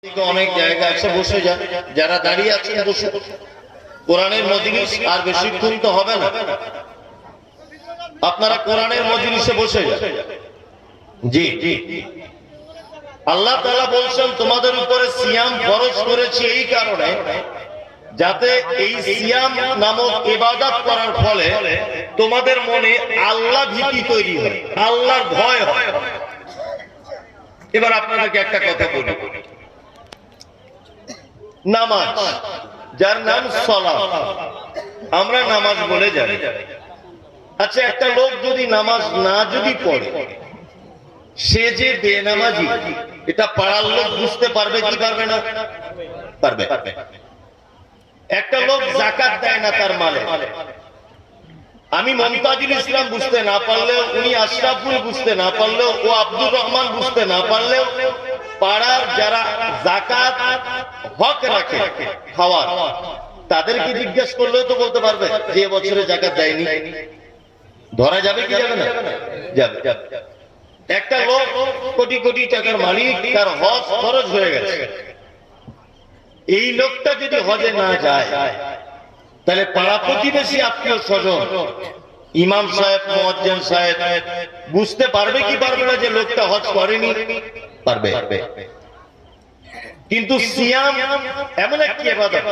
অনেক জায়গা আছে, বসে যান। যারা দাঁড়িয়ে আছেন বসে। কোরআনের মজলিস আর বেশিক্ষণ তো হবে না, আপনারা কোরআনের মজলিসে বসে যান। জি জি, আল্লাহ তাআলা বলছেন তোমাদের উপরে সিয়াম ফরজ করেছি এই কারণে যাতে এই সিয়াম নামক ইবাদত করার ফলে তোমাদের মনে আল্লাহ ভীতি তৈরি হয়, আল্লাহর ভয় হয়। এবার আপনাদেরকে একটা কথা বলি, নামাজ, যার নাম সালাত, আমরা নামাজ বলে জানি। আচ্ছা, একটা লোক যদি নামাজ না যদি পড়ে, সে যে বেনামাজি, এটা পাড়ার লোক বুঝতে পারবে কি পারবে না? পারবে। একটা লোক যাকাত দেয় না তার মালে, আমি মমতাজুল ইসলাম বুঝতে না পারলেও, উনি আশরাফুল বুঝতে না পারলেও, ও আব্দুর রহমান বুঝতে না পারলেও, পাড়ার যারা যাকাত হক রাখে খাওয়ার, তাদেরকে জিজ্ঞেস করলেও তো বলতে পারবে যে বছরে যাকাত দেয়নি। ধরা যাবে কি যাবে না? যাবে। একটা লোক কোটি কোটি টাকার মালিক, তার হজ খরচ হয়ে গেছে, এই লোকটা যদি হজে না যায়, তাহলে পাড়া প্রতিবেশী আত্মীয় স্বজন, ইমাম সাহেব, মুয়াজ্জিন সাহেব বুঝতে পারবে কি পারবে না যে লোকটা হজ করেনি? পারবে। কিন্তু সিয়াম এমন একটি ইবাদত,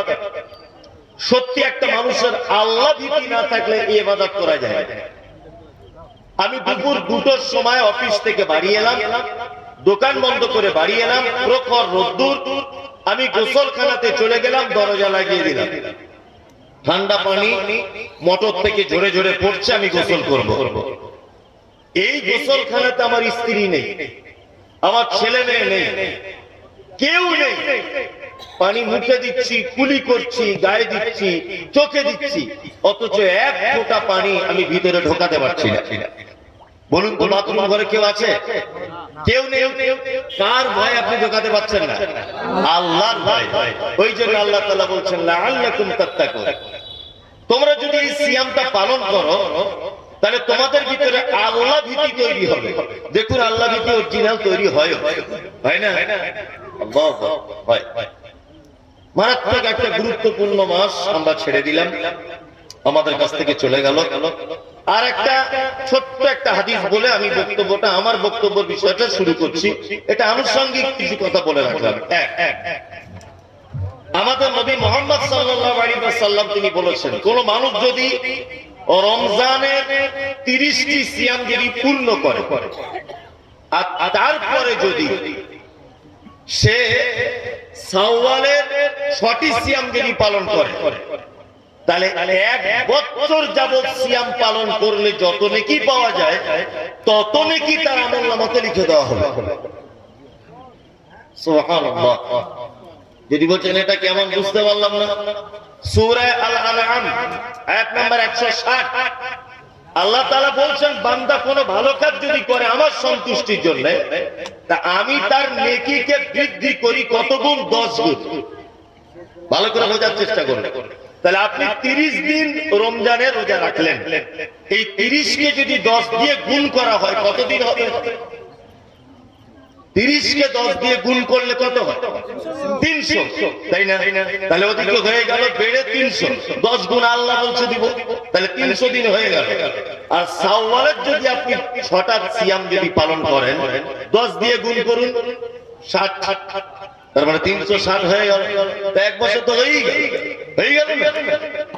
সত্যি একটা মানুষের আল্লাহ ভীতি না থাকলে এই ইবাদত করা যায়। আমি দুপুর 2টার সময় অফিস থেকে বাড়ি এলাম, দোকান বন্ধ করে বাড়ি এলাম, প্রখর রোদ্দুর, আমি গোসলখানাতে চলে গেলাম, দরজা লাগিয়ে দিলাম, ঠান্ডা পানি মোটর থেকে ঝরে ঝরে পড়ছে, আমি গোসল করব। এই গোসলখানাতে আমার স্ত্রী নেই, আমার ছেলে মেয়ে নেই, কেউ নেই, পানি মুখে দিচ্ছি, কুলি করছি, গায়ে দিচ্ছি, চোখে দিচ্ছি, অথচ এক ফোঁটা পানি আমি ভিতরে ঢোকাতে পারছি না। বলুন তো, বাথরুম ঘরে কেউ আছে? কেউ নেই। কার ভয় আপনি ঢোকাতে পারছেন না? আল্লাহর ভয়। ওই জন্য আল্লাহ তাআলা বলছেন লাআল্লাকুম তাত্তাকুন, তোমরা যদি এই সিয়ামটা পালন করো তাহলে তোমাদের ভিতরে আল্লাহ ভীতি তৈরি হবে। দেখুন, আল্লাহ ভীতি অরিজিনাল তৈরি হয় না? আল্লাহ হয়। মারাত্মক একটা গুরুত্বপূর্ণ মাস আমরা ছেড়ে দিলাম, আমাদের কাছ থেকে চলে গেল। আর একটা ছোট্ট একটা হাদিস বলে আমি বক্তব্যটা, আমার বক্তব্যের বিষয়টা শুরু করছি। এটা আনুষঙ্গিক কিছু কথা বলে রাখলাম। আমাদের নবী মুহাম্মদ সাল্লাল্লাহু আলাইহি ওয়াসাল্লাম তিনি বলেছেন, কোন মানুষ যদি রমজানের 30টি সিয়াম যদি পূর্ণ করে, আর তারপরে যদি সে শাওয়ালের 6টি সিয়াম যদি পালন করে, তাহলে 1 বছর যাবত সিয়াম পালন করলে যত নেকি পাওয়া যায়, তত নেকি তার আমলনামাতে লিখে দেওয়া হবে। সুবহানাল্লাহ। যদি বলছেন এটা কেমন বুঝতে পারলাম না, সূরা আল-আনআম আয়াত নাম্বার 160 আল্লাহ তাআলা বলছেন, বান্দা কোনো ভালো কাজ যদি করে আমার সন্তুষ্টির জন্য, তা আমি তার নেকিকে বৃদ্ধি করি কত গুণ? 10 গুণ। ভালো করে বোঝার চেষ্টা করুন। তাহলে আপনি 30 দিন রমজানের রোজা রাখলেন, এই 30 কে যদি 10 দিয়ে গুণ করা হয় কত দিন হবে? 30 কে 10 দিয়ে গুণ করলে কত হয়? 300, তাই না? তাহলে ওদিকে হয়ে গেল বেড়ে 300, 10 গুণ আল্লাহ বলছে দিব, তাহলে 300 দিন হয়ে গেল। আর শাওয়ালের যদি আপনি 6টা সিয়াম যদি পালন করেন, 10 দিয়ে গুণ করুন, 60, তার মানে 360 হয়ে গেল। তা 1 বছর তো হয়ে গেল।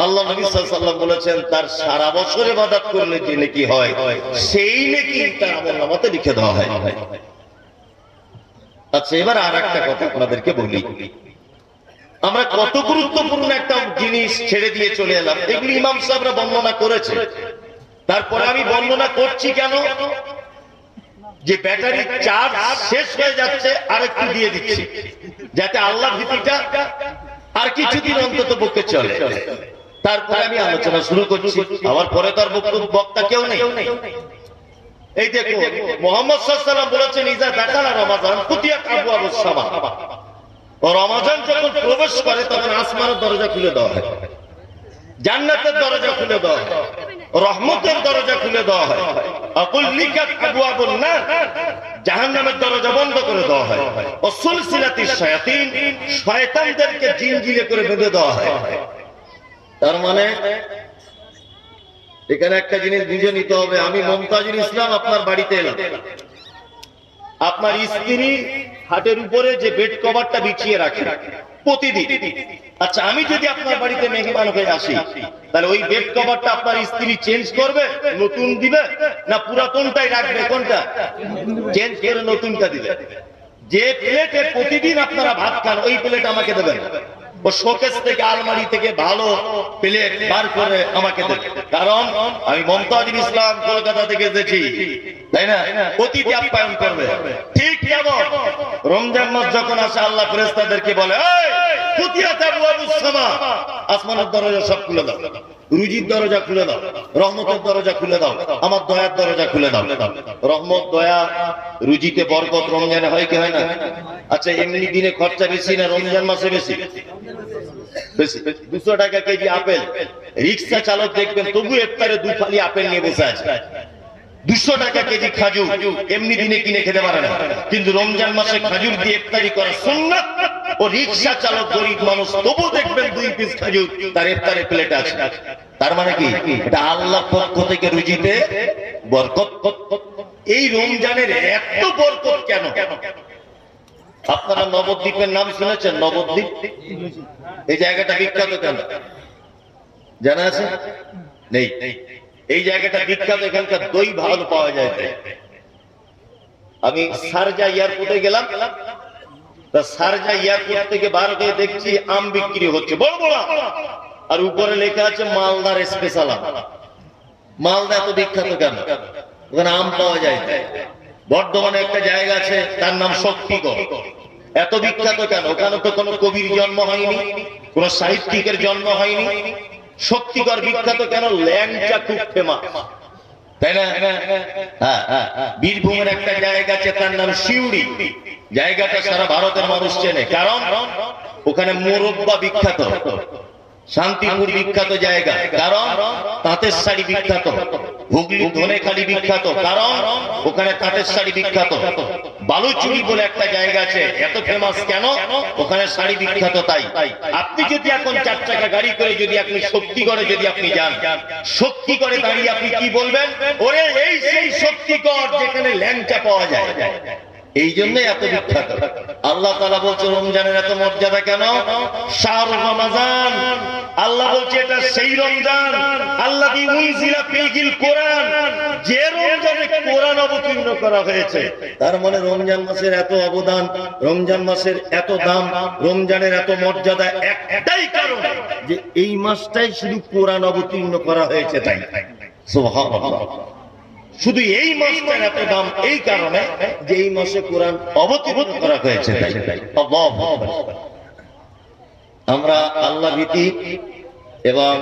আল্লাহ নবী সাল্লাল্লাহু আলাইহি ওয়াসাল্লাম বলেছেন, তার সারা বছর ইবাদত করলে যে নেকি হয়, সেই নেকি তার আমলনামাতে লিখে দেওয়া হয়। আচ্ছা, এবার আর একটা কথা আপনাদেরকে বলি, আমরা কত গুরুত্বপূর্ণ একটা জিনিস ছেড়ে দিয়ে চলে এলাম। এগুলি ইমাম সাহেবরা বর্ণনা করেছে, তারপরে আমি বর্ণনা করছি কেন? যে ব্যাটারি চার্জ শেষ হয়ে যাচ্ছে, আরেকটু দিয়ে দিচ্ছি, যাতে আল্লাহ ভীতিটা আর কিছুদিন অন্তত পক্ষে চলে। তারপরে আমি আলোচনা শুরু করছি। আমার পরে তার বক্তা কেউ নেই। এই দেখো, মুহাম্মদ সাল্লাল্লাহু আলাইহি ওয়াসাল্লাম বলেছেন, ইজা দাখালা রমাজান ফুতিয়াত আবওয়াবুস সামা, রমাজান যখন প্রবেশ করে তখন আসমানের দরজা খুলে দেওয়া হয়, জান্নাতের দরজা খুলে দেওয়া হয়। রহমতের দরজা খুলে দেওয়া হয়, আকুল্লিকাত আবওয়াবুন নার, জাহান্নামের দরজা বন্ধ করে দেওয়া হয়, ও সুলসিলাতিশ শায়াতিন, শয়তানদেরকে জিনজিরে করে বেঁধে দেওয়া হয়। তার মানে এখানে একটা জিনিস বুঝে নিতে হবে, আমি মমতাজুল ইসলাম আপনার বাড়িতে এলাম, আপনার স্ত্রী খাটের উপরে যে বেড কভারটা বিছিয়ে রাখে প্রতিদিন, আচ্ছা আমি যদি আপনার বাড়িতে মেহমান হয়ে আসি, তাহলে ওই বেড কভারটা আপনার স্ত্রী চেঞ্জ করবে, নতুন দিবে, না পুরাতনটাই রাখবে? কোনটা চেঞ্জ করে নতুনটা দিবে? যে প্লেটে প্রতিদিন আপনারা ভাত খান ওই প্লেট আমাকে দেবেন, ও শোকেস থেকে আলমারি থেকে ভালো প্লেট বার করে আমাকে দেবে, কারণ আমি মমতাজুল ইসলাম কলকাতা থেকে এসেছি, তাই না? অতিথি আপ্যায়ন করবে। ঠিক যেমন রমজান মাস যখন আসে আল্লাহ ফেরেশতাদেরকে বলে, ফুতিহাত আবওয়াবুস সামা, আসমানের দরজা সব খুলে দাও, রুজির দরজা খুলে দাও, রহমতের দরজা খুলে দাও, আমার দয়ার দরজা খুলে দাও। রহমত, দয়া, রুজিতে বরকত রমজানে হয় কি হয় না? আচ্ছা এমনি দিনে খরচা বেশি না রমজান মাসে বেশি? 200 টাকা কেজি আপেল, রিক্সা চালক দেখবেন তবু ইফতারে 2 ফালি আপেল নিয়ে বসে আছে। 200 টাকা কেজি খাজুর এমনি দিনে কিনে খেতে পারে না, কিন্তু রমজান মাসে খাজুর দিয়ে ইফতারি করা সুন্নাত, ও রিক্সা চালক গরিব মানুষ তবু দেখবেন 2 পিস খাজুর তার ইফতারের প্লেটে আছে। তার মানে কি? এটা আল্লাহর পক্ষ থেকে রুজিতে বরকত। এই রমজানের এত বরকত কেন? আপনারা নবদ্বীপের নাম শুনেছেন? নবদ্বীপ, এই জায়গাটা বিখ্যাত কেন জানা আছে? নেই। এই জায়গাটা বিখ্যাত, এখানকার দই ভালো পাওয়া যায়। আমি শারজা এয়ারপোর্টে গেলাম, শারজা এয়ারপোর্ট থেকে বার হয়ে দেখছি আম বিক্রি হচ্ছে বড় বড়, আর উপরে লেখা আছে মালদার স্পেশাল আম। মালদা এত বিখ্যাত কেন? ওখানে আম পাওয়া যায়। বর্ধমানে একটা জায়গা আছে তার নাম শক্তিগড়, এত বিখ্যাত কেন? ওখানে তো কোনো কবির জন্ম হয়নি, কোন সাহিত্যিকের জন্ম হয়নি। শক্তিগড় বিখ্যাত কেন? ল্যাংচা খুব ফেমাস, তাই না? বীরভূমের একটা জায়গা আছে তার নাম সিউড়ি, জায়গাটা সারা ভারতের মানুষ চেনে, কারণ ওখানে মোরব্বা বিখ্যাত। শান্তিপুর বিখ্যাত জায়গা, কারণ তাঁতের শাড়ি বিখ্যাত। হুগলি ধনেখালি বিখ্যাত, কারণ ওখানে তাঁতের শাড়ি বিখ্যাত। বালুচুরি বলে একটা জায়গা আছে, এত ফেমাস কেন? ওখানে শাড়ি বিখ্যাত। তাই আপনি যদি এখন 4 চাকা গাড়ি করে যদি আপনি শক্তিগড়ে যদি আপনি যান, শক্তিগড়ে দাঁড়িয়ে আপনি কি বলবেন? ওরে এই সেই শক্তিগড় যেখানে ল্যাংচা পাওয়া যায়। এই জন্যই এত বিখ্যাত। আল্লাহ তাআলা বলছে রমজানের এত মর্যাদা কেন? শাহরুর রমাজান, আল্লাহ বলছে এটা সেই রমজান আল্লাযী উনজিলা ফীহিল কোরআন, যে রমজানে কোরআন অবতীর্ণ করা হয়েছে। তার মানে রমজান মাসের এত অবদান, রমজান মাসের এত দাম, রমজানের এত মর্যাদা একটাই কারণ, যে এই মাসটাই শুধু কোরআন অবতীর্ণ করা হয়েছে। তাই সুবহানাল্লাহ, শুধু এই মাসটার এত দাম এই কারণে যে এই মাসে কোরআন অবতীর্ণ করা হয়েছে। তাই আমরা আল্লাহ ভীতি এবং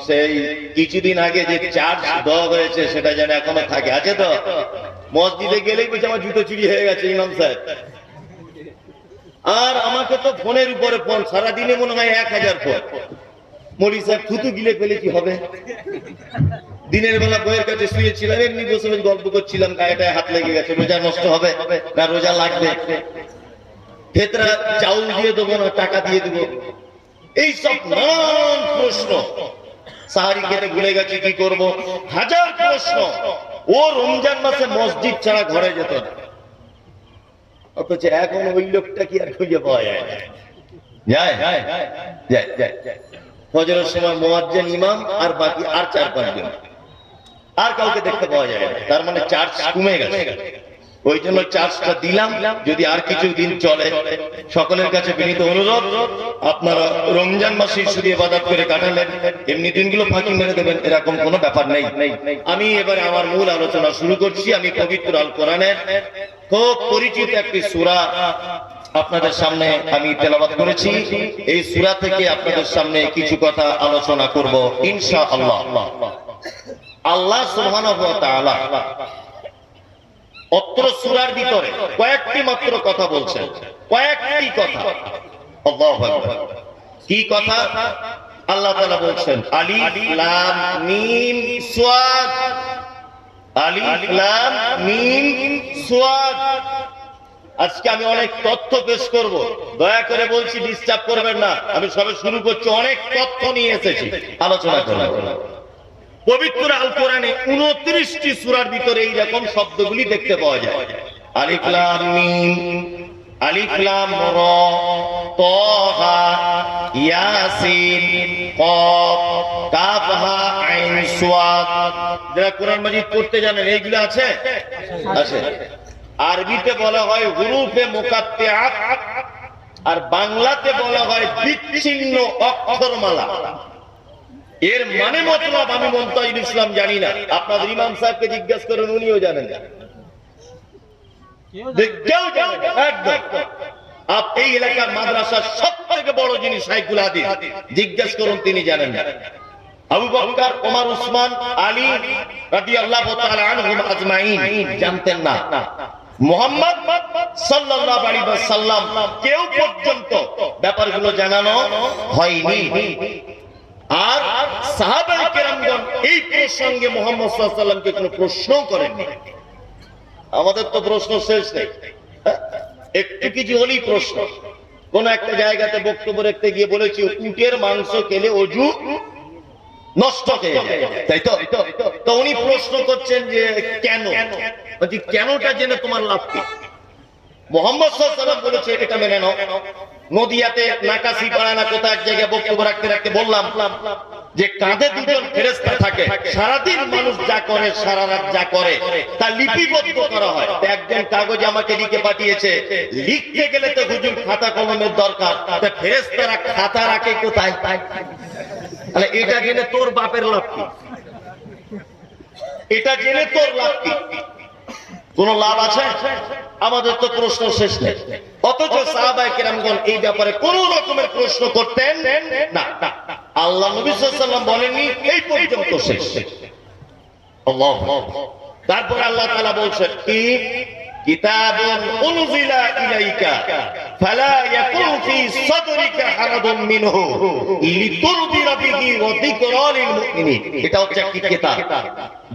সেই কিছুদিন আগে যে চার্জ দেওয়া হয়েছে সেটা যেন এখনো থাকে। আছে তো? মসজিদে গেলেই বলছে আমার জুতো চুরি হয়ে গেছে ইমাম সাহেব, আর আমাকে তো ফোনের উপরে ফোন, সারাদিনে মনে হয় 1000 ফোন। মৌলী সাহেব থুতু গিলে ফেলে কি হবে? দিনের বেলা বইয়ের কাছে শুয়েছিলাম, এমনি বসে বসে গল্প করছিলাম, গায়েটায় হাত লেগে গেছে, রোজা নষ্ট হবে না রোজা লাগবে? ভেতরা চাউল দিয়ে দেবো না টাকা দিয়ে দেবো? এইসব নানান প্রশ্ন। সাহারি খেতে ভুলে গেছে কি করব, হাজার প্রশ্ন। ও রমজান মাসে মসজিদ ছাড়া ঘরে যেত না, অথচ এখন ওই লোকটা কি আর খুঁজে পাওয়া যায়? ফজরের সময় মুয়াজ্জিন ইমাম আর বাকি আর 4-5 জন, আর কাউকে দেখতে পাওয়া যায় না। তার মানে চার্জ কমে গেছে। ওই জন্য চার্জটা দিলাম, যদি আর কিছু দিন চলে। সকলের কাছে বিনীত অনুরোধ, আপনারা রমজান মাসে শুধু ইবাদত করে কাটালেন, এমনি দিনগুলো ফাঁকি মেরে দেবেন এরকম কোনো ব্যাপার নেই। আমি এবারে আমার মূল আলোচনা শুরু করছি। আমি পবিত্র আল কোরআনের খুব পরিচিত একটি সূরা আপনাদের সামনে আমি তেলাওয়াত করেছি। এই সূরা থেকে আপনাদের সামনে কিছু কথা আলোচনা করব ইনশাআল্লাহ। আল্লাহ সুবহানাহু ওয়া তাআলা অত্র সূরার ভিতরে কয়েকটি মাত্র কথা বলছেন, কয়েকটি কথা। আল্লাহু আকবার। কি কথা? আল্লাহ তাআলা বলছেন আলিফ লাম মিম সাদ, আলিফ লাম মিম সাদ। আজকে আমি অনেক তথ্য পেশ করব, দয়া করে বলছি ডিস্টার্ব করবেন না। আমি সবে শুরু করছি, অনেক তথ্য নিয়ে এসেছি, আলোচনা করব। পবিত্র আল কোরআনে 29টি সূরার ভিতরে এই রকম শব্দগুলি দেখতে পাওয়া যায়। আলিফ লাম মিম, আলিফ লাম রা, তাহা, ইয়াসিন, কফ, কাফ হা আইন সাদ। যারা কোরআন মাজিদ পড়তে জানেন এইগুলো আছে? আছে। আরবিতে বলা হয় হুরুফে মুকাত্তিআত, আর বাংলাতে বলা হয় বিচ্ছিন্ন অক্ষরমালা। এর মানে মতলব আমি মুনতাজির ইসলাম জানি না, আপনাদের ইমাম সাহেবকে জিজ্ঞেস করেন, উনিও জানেন না, কেউ জানে না একদম। এই এলাকার মাদ্রাসার সবথেকে বড় যিনি শাইখুল হাদিস, জিজ্ঞেস করুন, তিনি জানেন না। আবু বকর, ওমর, উসমান, আলী রাদিয়াল্লাহু তাআলা আনহুম আজমাইন জানতেন না। মুহাম্মদ সাল্লাল্লাহু আলাইহি ওয়াসাল্লাম কেউ পর্যন্ত ব্যাপারগুলো জানানো হয়নি। আর সাহাবায়ে কেরামগণ এই প্রসঙ্গে মুহাম্মদ সাল্লাল্লাহু আলাইহি ওয়াসাল্লামকে কোনো প্রশ্নও করেননি। আমাদের তো প্রশ্ন শেষ নেই, একটু কিছু হলেই প্রশ্ন। কোন একটা জায়গাতে বক্তব্য রাখতে গিয়ে বলেছি উটের মাংস খেলে অজু নষ্ট হয়ে যায়, তাই তো? তো উনি প্রশ্ন করছেন যে কেন, বলছি কেনটা জেনে তোমার লাভ কি? মুহাম্মদ সাল্লাল্লাহু আলাইহি ওয়াসাল্লাম বলেছে এটা মেনে নাও। নদিয়াতে নাকাশি পাড়া না কোথাও এক জায়গায় বক্তব্য রাখতে রাখতে বললাম যে কাঁধে দুজন ফেরেশতা থাকে, সারাদিন মানুষ যা করে, সারা রাত যা করে তা লিপিবদ্ধ করা হয়। একজন কাগজে আমাকে লিখে পাঠিয়েছে, লিখতে গেলে তো হুজুর খাতা কলমের দরকার, তা ফেরেশতারা খাতা রাখে কোথায়? তাহলে এটা জেনে তোর বাপের লাভ কি? এটা জেনে তোর লাভ কি? কোন লাভ আছে? আমাদের তো প্রশ্ন শেষ নেই। অথচ সাহাবায়ে কেরামগণ এই ব্যাপারে কোন রকমের প্রশ্ন করতেন না। আল্লাহ নবী সাল্লাল্লাহু আলাইহি ওয়াসাল্লাম বলেননি এই পর্যন্ত শেষ। আল্লাহ। তারপর আল্লাহ তাআলা বলছেন কি কিতাবুন উনজিলা ইলাইকা ফালা ইয়াকুন ফি সাদরিকা হারাদুম মিনহু লিতুরদিরা বিহি ওয়া যিকরা লিল মুমিনিন। এটা হচ্ছে একটি কিতাব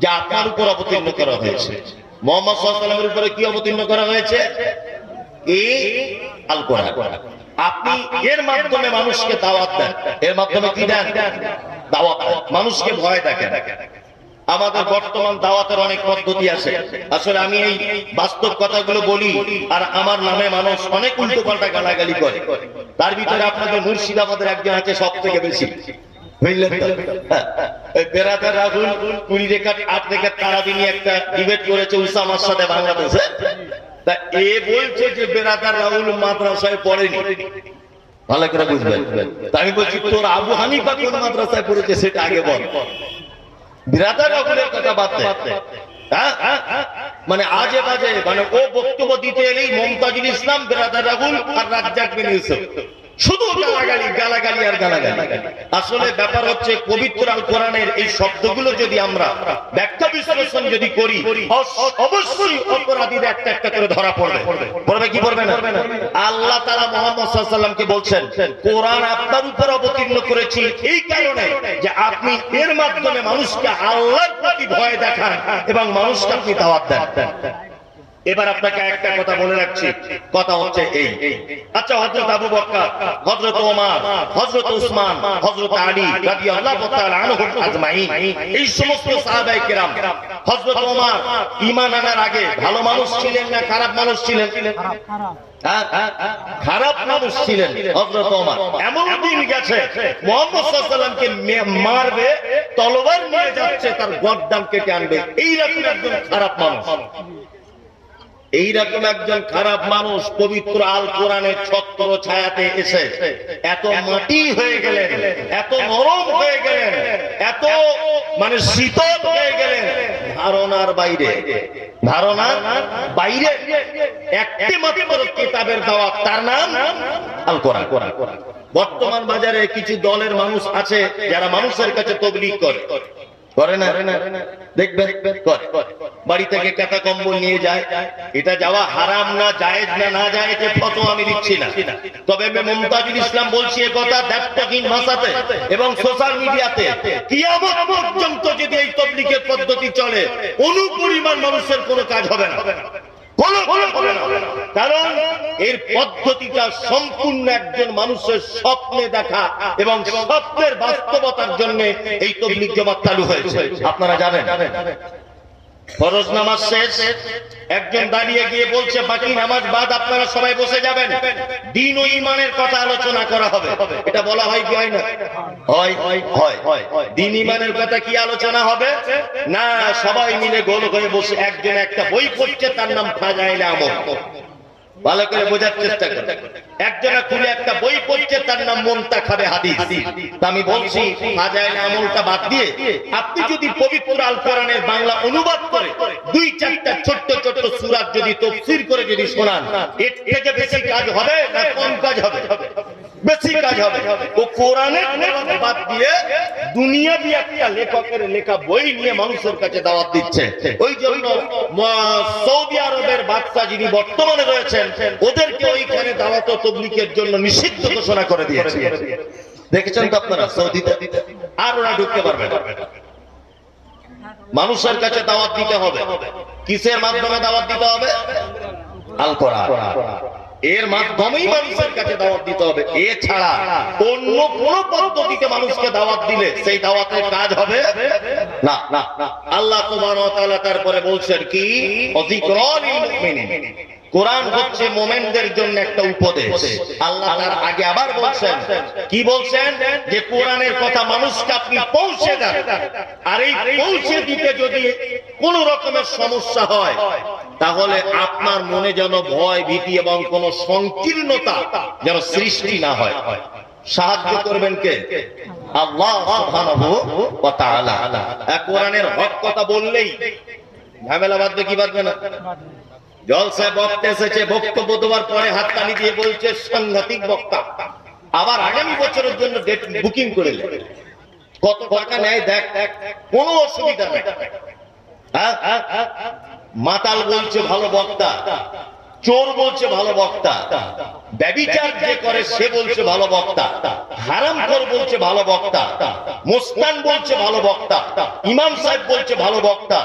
যা আপনার উপর অবতীর্ণ করা হয়েছে। মুহাম্মদ সাল্লাল্লাহু আলাইহি ওয়াসাল্লামের উপরে কি অবতীর্ণ করা হয়েছে? এই আল কোরআন। আপনি এর মাধ্যমে মানুষকে দাওয়াত দেন, এর মাধ্যমে কি দেন? দাওয়াত দেন, মানুষকে ভয় দেখেন। আমাদের বর্তমান দাওয়াতের অনেক পদ্ধতি আছে। আসলে আমি এই বাস্তব কথাগুলো বলি আর আমার নামে মানুষ অনেক উল্টো পাল্টা গালাগালি করে। তার ভিতরে আপনাদের মুর্শিদাবাদের একজন আছে সব থেকে বেশি, বুঝলেন তো? বেরাদার রাহুল 20 রেখাত 8 রেখাত তারাবি নিয়ে একটা ডিবেট করেছে উসামার সাথে বাংলাদেশে। তা এ বলছে যে বেরাদার রাহুল মাদ্রাসায় পড়েনি, ভালো করে বুঝবেন। আমি বলছি তোর আবু হানিফা কোন মাদ্রাসায় পড়েছে সেটা আগে বল। বেরাদার রাহুলের কথা বাদ দে, মানে আজে বাজে, মানে ও বক্তব্য দিতে এলেই মুনতাজির ইসলাম, বেরাদার রাহুল আর রাজ্জাক বিন ইউসুফ, শুধু গালাগালি গালাগালি আর গালাগালি। আসলে ব্যাপার হচ্ছে পবিত্র আল কোরআনের এই শব্দগুলো যদি আমরা ব্যাখ্যা বিশ্লেষণ যদি করি, অবশ্যই অপরাধীর একটা একটা করে ধরা পড়বে। পড়বে কি পড়বে না? আল্লাহ তাআলা মুহাম্মদ সাল্লাল্লাহু আলাইহি ওয়াসাল্লামকে বলছেন কোরআন আপনার উপর অবতীর্ণ করেছি এই কারণে যে আপনি এর মাধ্যমে মানুষকে আল্লাহর প্রতি ভয় দেখান এবং মানুষকে আপনি দাওয়াত দেন। এবার আপনাকে একটা কথা বলে রাখছি, কথা হচ্ছে এই, আচ্ছা হযরত আবু বকর, হযরত ওমর, হযরত উসমান, হযরত আলী রাদিয়াল্লাহু তাআলা আনহুম আজমাইন, এই সমস্ত সাহাবায়ে কেরাম, হযরত ওমর ঈমান আনার আগে ভালো মানুষ ছিলেন না খারাপ মানুষ ছিলেন? খারাপ মানুষ ছিলেন হযরত ওমর। এমন দিন গেছে মুহাম্মদ সাল্লাল্লাহু আলাইহি ওয়াসাল্লামকে মারবে, তলোয়ার নিয়ে যাচ্ছে, তার গর্দান কেটে আনবে, এইরকম একজন খারাপ মানুষ। এইরকম একজন খারাপ মানুষ পবিত্র আল কোরআনের ছত্র ছায়াতে এসে এত মাটি হয়ে গেলেন, এত নরম হয়ে গেলেন, এত মানে শীতল হয়ে গেলেন, ধারণার বাইরে, ধারণার বাইরে। একটি মাত্র কিতাবের দাওয়াত, তার নাম আল কোরআন। বর্তমান বাজারে কিছু দলের মানুষ আছে যারা মানুষের কাছে তাবলীগ করে, করে না? দেখবেন করে। বাড়ি থেকে কাঁথা কম্বল নিয়ে যায়। এটা যাওয়া হারাম না জায়েজ না না জায়েজ ফতোয়া আমি দিচ্ছি না, তবে আমি মুমতাজুল ইসলাম বলছি এই কথা দ্ব্যর্থহীন ভাষাতে এবং সোশ্যাল মিডিয়াতে, কিয়ামত পর্যন্ত যদি এই তাবলীগের পদ্ধতি চলে অনুপরিমাণ মানুষের কোনো কাজ হবে না, কারণ এর পদ্ধতিটা সম্পূর্ণ একজন মানুষের স্বপ্নে দেখা এবং স্বপ্নের বাস্তবতার জন্য এই তাবলীগ জামাত চালু হয়েছে। আপনারা জানেন ফরজ নামাজ শেষ, একজন দাঁড়িয়ে গিয়ে বলছে বাকি নামাজ বাদ আপনারা সবাই বসে যাবেন, দ্বীন ও ঈমানের কথা আলোচনা করা হবে। এটা বলা হয় কি হয় না? হয় হয়। দ্বীন ঈমানের কথা কি আলোচনা হবে না, সবাই মিলে গোল হয়ে বসে একজন একটা বই পড়ছে, তার নাম ফাজাইলে আমল। ভালো করে বোঝার চেষ্টা করুন, একজনা খুলে একটা বই পড়ছে, তার নাম মুনতাখাবে হাদিস। আমি বলছি ফাজাইলে আমলটা বাদ দিয়ে আপনি যদি পবিত্র আল কোরআনের বাংলা অনুবাদ করে দুই চারটা ছোট্ট ছোট্ট সূরা যদি তাফসীর করে যদি শোনান, এর থেকে বেশি কাজ হবে না কম কাজ হবে? বেশি কাজ হবে। ও কোরআনের বাদ দিয়ে দুনিয়াবি একটা লেখকের লেখা বই নিয়ে মানুষের কাছে দাওয়াত দিচ্ছে। ওই জন্য সৌদি আরবের বাদশা যিনি বর্তমানে রয়েছেন, ওদেরকে ওইখানে দাওয়াত ও তাবলীগের জন্য নিষিদ্ধ ঘোষণা করে দিয়েছে। দেখেছেন তো আপনারা সৌদিতে? আর ওরা ঢুকতে পারবে না। মানুষের কাছে দাওয়াত দিতে হবে। কিসের মাধ্যমে দাওয়াত দিতে হবে? আল কোরআন, এর মাধ্যমেই মানুষের কাছে দাওয়াত দিতে হবে। এছাড়া অন্য কোন পদ্ধতিতে মানুষকে দাওয়াত দিলে সেই দাওয়াতের কাজ হবে না। আল্লাহ সুবহানাহু ওয়া তাআলা তারপরে বলছেন কি, যিকরাল লিল মুমিনিন, কোরআন হচ্ছে মুমিনদের জন্য একটা উপদেশ। আল্লাহ তার আগে আবার বলছেন কি বলছেন, যে কোরআনের কথা মানুষকে আপনি পৌঁছে দেন, আর এই পৌঁছে দিতে যদি কোন রকমের সমস্যা হয় তাহলে আপনার মনে যেন ভয় ভীতি এবং কোন সংকীর্ণতা যেন সৃষ্টি না হয়। সাহায্য করবেন কে? আল্লাহ সুবহানাহু ওয়া তাআলা। কোরআনের হক কথা বললেই ঝামেলা বাঁধবে কি বাঁধবে না? জলসায় বক্তা এসেছে, বক্তব্য দেওয়ার পরে হাততালি দিয়ে বলছে সাংঘাতিক বক্তা, আবার আগামী বছরের জন্য ডেট বুকিং করে কত টাকা নেয় দেখ, কোনো অসুবিধা নেই। মাতাল বলছে ভালো বক্তা, চোর বলছে ভালো বক্তা, ব্যভিচার যে করে সে বলছে ভালো বক্তা, হারামখোর বলছে ভালো বক্তা, মুস্তান বলছে ভালো বক্তা, ইমাম সাহেব বলছে ভালো বক্তা,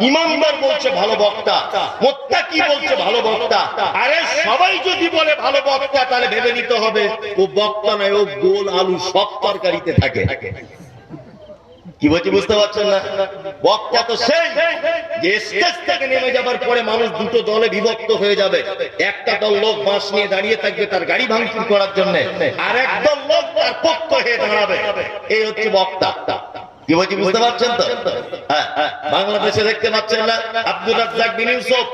ইমামদার বলছে ভালো বক্তা, মুত্তাকি বলছে ভালো বক্তা। আরে সবাই যদি বলে ভালো বক্তা, তাহলে ভেবে নিতে হবে ও বক্তা নয়, ও গোল আলু সব তরকারিতে থাকে। কি বলছি বুঝতে পারছেন না? বক্তা তো সেই যে স্টেজ থেকে নেমে যাবার পরে মানুষ দুটো দলে বিভক্ত হয়ে যাবে। একটা দল লোক বাঁশ নিয়ে দাঁড়িয়ে থাকবে তার গাড়ি ভাঙচুর করার জন্য, আর একদল লোক তার পক্ষ হয়ে দাঁড়াবে। এই হচ্ছে বক্তা। কি বলছি বুঝতে পারছেন তো? বাংলাদেশে দেখতে পাচ্ছেন না আব্দুর রাজ্জাক বিন ইউসুফ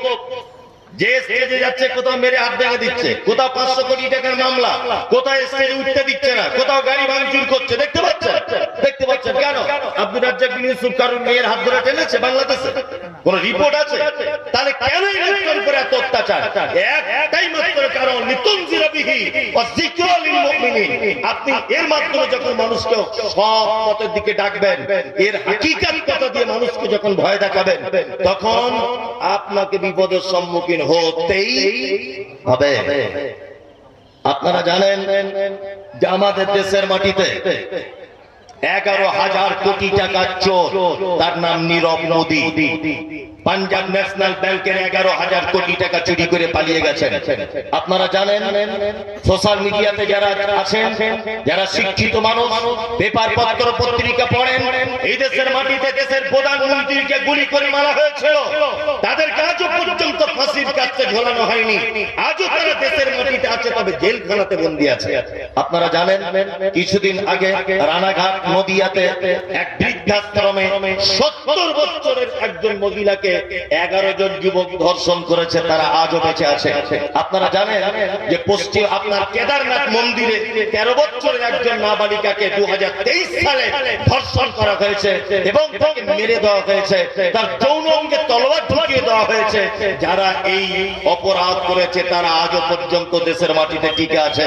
যে স্টেজে যাচ্ছে, কোথাও মেরে হাত ভেঙে দিচ্ছে, কোথাও 500 কোটি টাকার মামলা, কোথাও স্টেজে উঠতে দিচ্ছে না, কোথাও গাড়ি ভাঙচুর করছে। দেখতে পাচ্ছেন? দেখতে পাচ্ছেন কেন? আব্দুর রাজ্জাক বিন ইউসুফ কারণ মেয়ের হাত ধরে টেনেছে বাংলাদেশে? কোন রিপোর্ট আছে? তাহলে কেন এই লোকের উপরে এত অত্যাচার? একটাই মাত্র কারণ, লিতুনজিরা বিহি ওয়া যিকরা লিল মুমিনিন। আপনি এর মাধ্যমে যখন মানুষকে সৎ পথের দিকে ডাকবেন, এর হাকিকাত কথা দিয়ে মানুষকে যখন ভয় দেখাবেন, তখন আপনাকে বিপদের সম্মুখীন হতেই হবে। আপনারা জানেন যে আমাদের দেশের মাটিতে 11,000 কোটি টাকার চোর, তার নাম নীরব মোদী। পাঞ্জাব ন্যাশনাল ব্যাংকের 11,000 কোটি টাকা চুরি করে পালিয়ে গেছেন। আপনারা জানেন সোশ্যাল মিডিয়াতে যারা আছেন, যারা শিক্ষিত মানুষ, পেপার পত্র পত্রিকা পড়েন, এই দেশের মাটিতে দেশের প্রধানমন্ত্রীকে গুলি করে মারা হয়েছিল, তাদেরকে আজও পর্যন্ত ফাঁসির কাছে ঝোলানো হয়নি। আজও তারা দেশের মাটিতে আছে, তবে জেলখানাতে বন্দী আছে। আপনারা জানেন কিছুদিন আগে রানাঘাট নদিয়াতে এক বৃদ্ধাশ্রমে 70 বছরের একজন মহিলাকে মহিলাকে 11 জন যুবক ধর্ষণ করেছে, তারা আজও বেঁচে আছে। আপনারা জানেন যে পশ্চিম আপনার কেদারনাথ মন্দিরে 13 বছরের একজন নাবালিকাকে 2023 সালে ধর্ষণ করা হয়েছে এবং তাকে মেরে দেওয়া হয়েছে, তার যৌন অঙ্গে তলোয়ার ঢুকিয়ে দেওয়া হয়েছে। যারা এই অপরাধ করেছে তারা আজও পর্যন্ত দেশের মাটিতে টিকে আছে,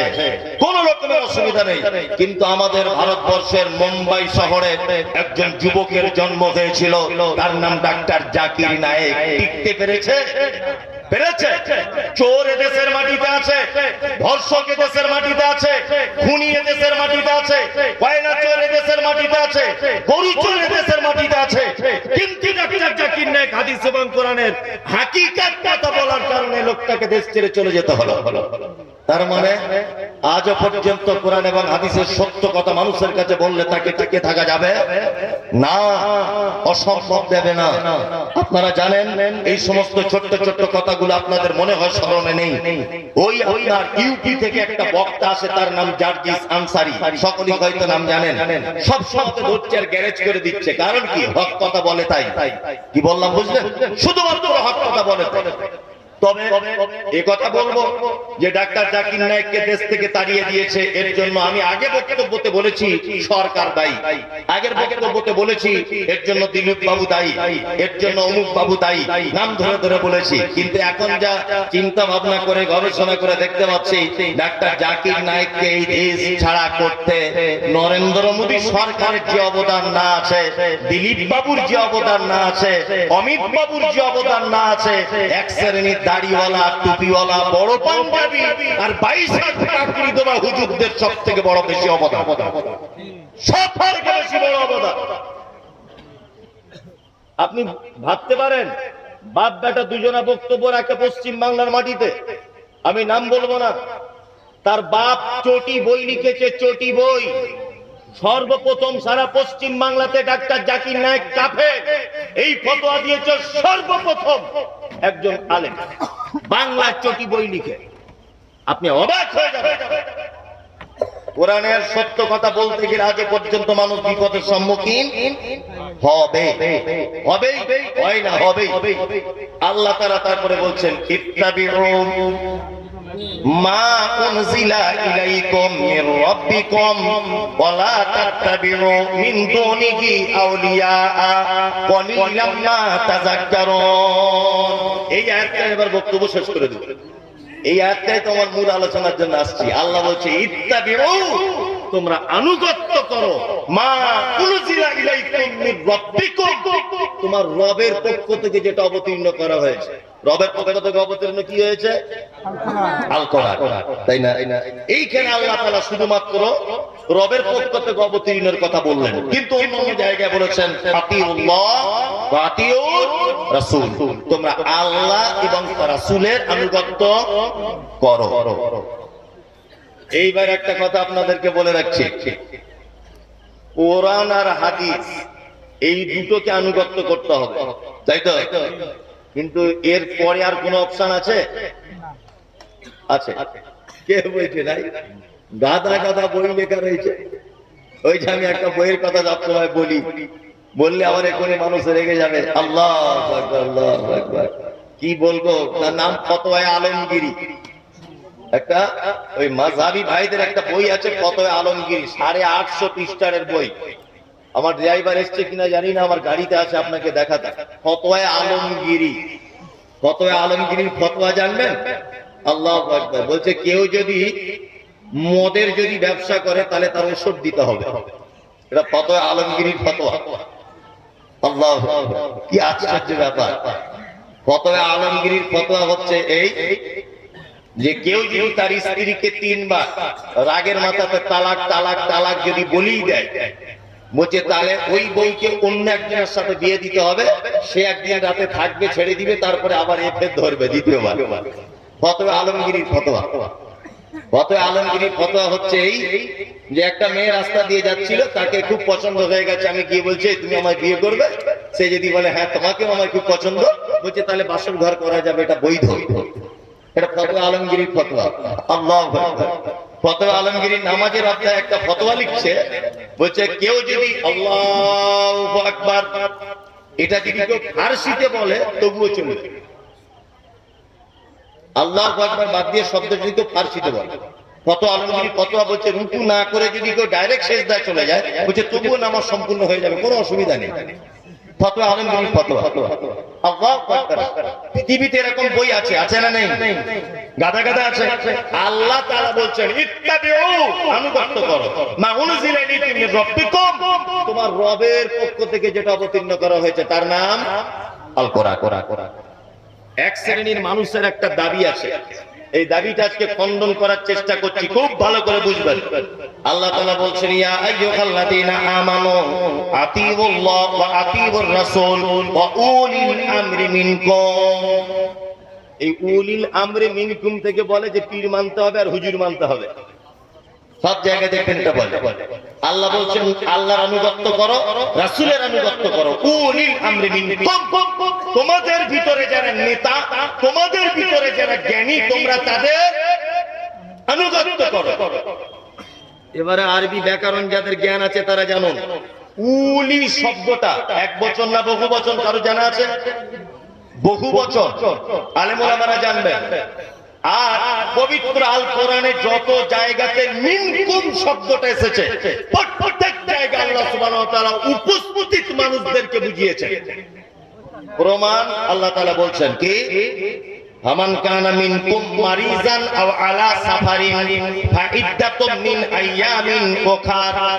কোন রকমের অসুবিধা নেই। কিন্তু আমাদের ভারতবর্ষের মুম্বাই শহরে একজন যুবকের জন্ম হয়েছিল, তার নাম ডাক্তার জাকির নায়েক। টিকতে পেরেছে? পেরেছে? চোর দেশের মাটিতে আছে, ধর্ষক দেশের মাটিতে আছে, খুনি দেশের মাটিতে আছে, কয়লা চোর দেশের মাটিতে আছে, গরু চোর দেশের মাটিতে আছে। কিন্তু ডাক্তার জাকির নায়েক হাদিস এবং কোরআনের হাকিকাত কথা বলার কারণে লোকটাকে দেশ ছেড়ে চলে যেতে হলো। তার মানে আজও পর্যন্ত কোরআন এবং হাদিসের সত্য কথা মানুষের কাছে বললে তাকে টিকে থাকা যাবে না, অসম্ভব দেবে না। আপনারা জানেন এই সমস্ত ছোট্ট ছোট্ট কথাগুলো আপনাদের মনে হয় স্মরণে নেই। ওই আপনার ইউপি থেকে একটা বক্তা আসে, তার নাম জার্জিস আনসারী, সকলেই হয়তো নাম জানেন। সব শব্দ ধরছে আর গ্যারেজ করে দিচ্ছে, কারণ কি? হক কথা বলে তাই। কি বললাম বুঝলেন? শুধুমাত্র হক কথা বলে। তবে এই কথা বলবো যে ডাক্তার জাকির নায়েককে দেশ থেকে তাড়িয়ে দিয়েছে, এর জন্য আমি আগে বক্তব্যতে বলেছি সরকার দায়ী, আগের বক্তব্যতে বলেছি এর জন্য দিলীপ বাবু দায়ী, এর জন্য অমুক বাবু দায়ী, নাম ধরে ধরে বলেছি। কিন্তু এখন যা চিন্তা ভাবনা করে গবেষণা করে দেখতে পাচ্ছি, ডাক্তার জাকির নায়েককে এই দেশ ছাড়া করতে নরেন্দ্র মোদী সরকারের যে অবদান না আছে, দিলীপ বাবুর যে অবদান না আছে, অমিত বাবুর যে অবদান না আছে, এক শ্রেণীর দাড়িওয়ালা, টুপিওয়ালা, বড় পাঞ্জাবি আর 22 চাকরি দেওয়া হুজুরদের সব থেকে বড় বেশি অবদান, সব থেকে বেশি বড় অবদান। আপনি ভাবতে পারেন, বাপ বেটা দুজনা বক্তব্য রাখে পশ্চিম বাংলার মাটিতে, আমি নাম বলবো না। তার বাপ চটি বই লিখেছে, চটি বই। সর্বপ্রথম সারা পশ্চিম বাংলাতে ডাক্তার জাকির নায়েক কাফের, এই ফতোয়া দিয়েছে সর্বপ্রথম একজন আলেম, বাংলা চটি বই লিখে। আপনি অবাক হয়ে যাবেন। কোরআনের সত্য কথা বলতে গেলে আজ পর্যন্ত মানুষ বিপদের সম্মুখীন হবে, হবেই, হয় না হবেই। আল্লাহ তাআলা তারপরে বলছেন ইত্তাবিউ মা উনজিলা ইলাইকুম মির রাব্বিকুম ওয়া লা তাত্তাবিউ মিন দুনিহি আউলিয়া ক্বালিলাম মা তাযাক্কারুন। এই আয়াতটা এবার বক্তব্য শেষ করে দেব। এই আয়াতটাই তোমার মূল আলোচনার জন্য আসছি। আল্লাহ বলছে ইত্তাবিউ, তোমরা আনুগত্য করো, মা উনজিলা ইলাইকুম মির রাব্বিকুম, তোমার রবের পক্ষ থেকে যেটা অবতীর্ণ করা হয়েছে। রবের পক্ষ থেকে অবতীর্ণ কি হয়েছে? আল কোরআন, তাই না? এইখানে আল্লাহ তাআলা শুধুমাত্র রবের পক্ষ থেকে অবতীর্ণের কথা বললেন, কিন্তু অন্য জায়গায় বলেছেন আতিউল্লাহ ওয়া আতিউর রাসূল, তোমরা আল্লাহ এবং রাসূলের আনুগত্য করো। এইবার একটা কথা আপনাদেরকে বলে রাখছি, কোরআন আর হাদিস এই দুটোকে আনুগত্য করতে হবে, তাই তো? কিন্তু এর পরে আর কোন অপশন আছে? আছে? কে বলছে নাই? গাদা গাদা বই লেখা রয়েছে। ওই যে আমি একটা বইয়ের কথা সবসময় বলি, বললে আবার এখনই মানুষ রেগে যাবে। আল্লাহু আকবার, আল্লাহু আকবার। কি বলবো, তার নাম ফতোয়া আলমগীরি। একটা ওই মাযহাবী ভাইদের একটা বই আছে ফতোয়া আলমগীরি, 850 পৃষ্ঠার বই। আমার ড্রাইভার এসছে কিনা জানি না, আমার গাড়িতে আছে, আপনাকে দেখাতে। ফতোয়া আলমগীরি, ফতোয়া আলমগীরির ফতোয়া জানবেন? আল্লাহু আকবার। বলছে কেউ যদি মদের যদি ব্যবসা করে তাহলে তার ওষুধ দিতে হবে। এটা ফতোয়া আলমগীরির ফতোয়া। আল্লাহু আকবার, কি আশ্চর্য ব্যাপার। ফতোয়া আলমগীরির ফতোয়া হচ্ছে এই যে কেউ যদি তার স্ত্রীকে 3 বার রাগের মাথাতে তালাক তালাক তালাক যদি বলেই দেয়, বলছে তাহলে ওই বউকে অন্য একজনের সাথে বিয়ে দিতে হবে, সে একদিন রাতে থাকবে, ছেড়ে দিবে, তারপরে আবার এফে ধরবে দ্বিতীয়বার। ফতোয়া আলমগীরির ফতোয়া। ফতোয়া আলমগীরির ফতোয়া হচ্ছে এই যে একটা মেয়ে রাস্তা দিয়ে যাচ্ছিল, তাকে খুব পছন্দ হয়ে গেছে, আমি গিয়ে বলছি তুমি আমায় বিয়ে করবে? সে যদি বলে হ্যাঁ তোমাকেও আমার খুব পছন্দ, বলছে তাহলে বাসর ঘর করা যাবে, এটা বৈধ। এটা ফতোয়া আলমগীরির ফতোয়া। আল্লাহু আকবার। ফতোয়া আলমগীরির নামাজের অধ্যায়ে একটা ফতোয়া লিখছে, বলছে কেউ যদি আল্লাহু আকবার এটা যদি কেউ ফার্সিতে বলে তবুও চলবে। আল্লাহু আকবার বাদ দিয়ে শব্দ যদি কেউ ফার্সিতে বলে, ফতোয়া আলমগীরি ফতোয়া বলছে রুকু না করে যদি কেউ ডাইরেক্ট সিজদায় চলে যায় বলছে তবুও নামাজ সম্পূর্ণ হয়ে যাবে, কোনো অসুবিধা নেই। ফতোয়া আলমগীরি ফতোয়া। আল্লাহু আকবার। পৃথিবীতে এরকম বই আছে, আছে না নেই? গাদা গাদা আছে। আল্লাহ তাআলা বলছেন ইত্তাবিউ, আনুগত্য করো, মা উনজিলা ইলাইকুম মির রাব্বিকুম, তোমার রবের পক্ষ থেকে যেটা অবতীর্ণ করা হয়েছে তার নাম আল কোরআন। এক শ্রেণীর মানুষের একটা দাবি আছে, এই দাবিটা আজকে খণ্ডন করার চেষ্টা করছি, খুব ভালো করে বুঝবেন। আল্লাহ তাআলা বলছেন ইয়া আইয়ুহাল্লাযীনা আমানু আতিউল্লাহ ওয়া আতিউর রাসূল ওয়া উলিল আমরি মিনকুম। এই উলিল আমরি মিনকুম থেকে বলে যে পীর মানতে হবে আর হুজুর মানতে হবে, সব জায়গায় দেখবেন এটা বলে। আল্লাহ বলছেন আল্লাহর আনুগত্য করো, রাসূলের আনুগত্য করো, উলিল আমরি মিনকুম, তোমাদের ভিতরে যারা নেতা, তোমাদের ভিতরে যারা জ্ঞানী, তোমরা তাদের আনুগত্য করো। এবারে আরবি ব্যাকরণ যাদের জ্ঞান আছে তারা জানুন, উলি শব্দটা এক বচন না বহু বচন, কারো জানা আছে? বহু বচন, আলেম ওলামারা জানবেন। আর পবিত্র আল কোরআনে যত জায়গাতে মিনকুম শব্দটা এসেছে প্রত্যেক জায়গায় আল্লাহ সুবহানাহু ওয়া তাআলা উপস্থিত মানুষদেরকে বুঝিয়েছেন। প্রমাণ আল্লাহ তাআলা বলছেন কি ফামান কানা মিনকুম মারিজান আও আলা সাফারিন ফাইদ্দাতুম মিন আইয়ামিন উখরা।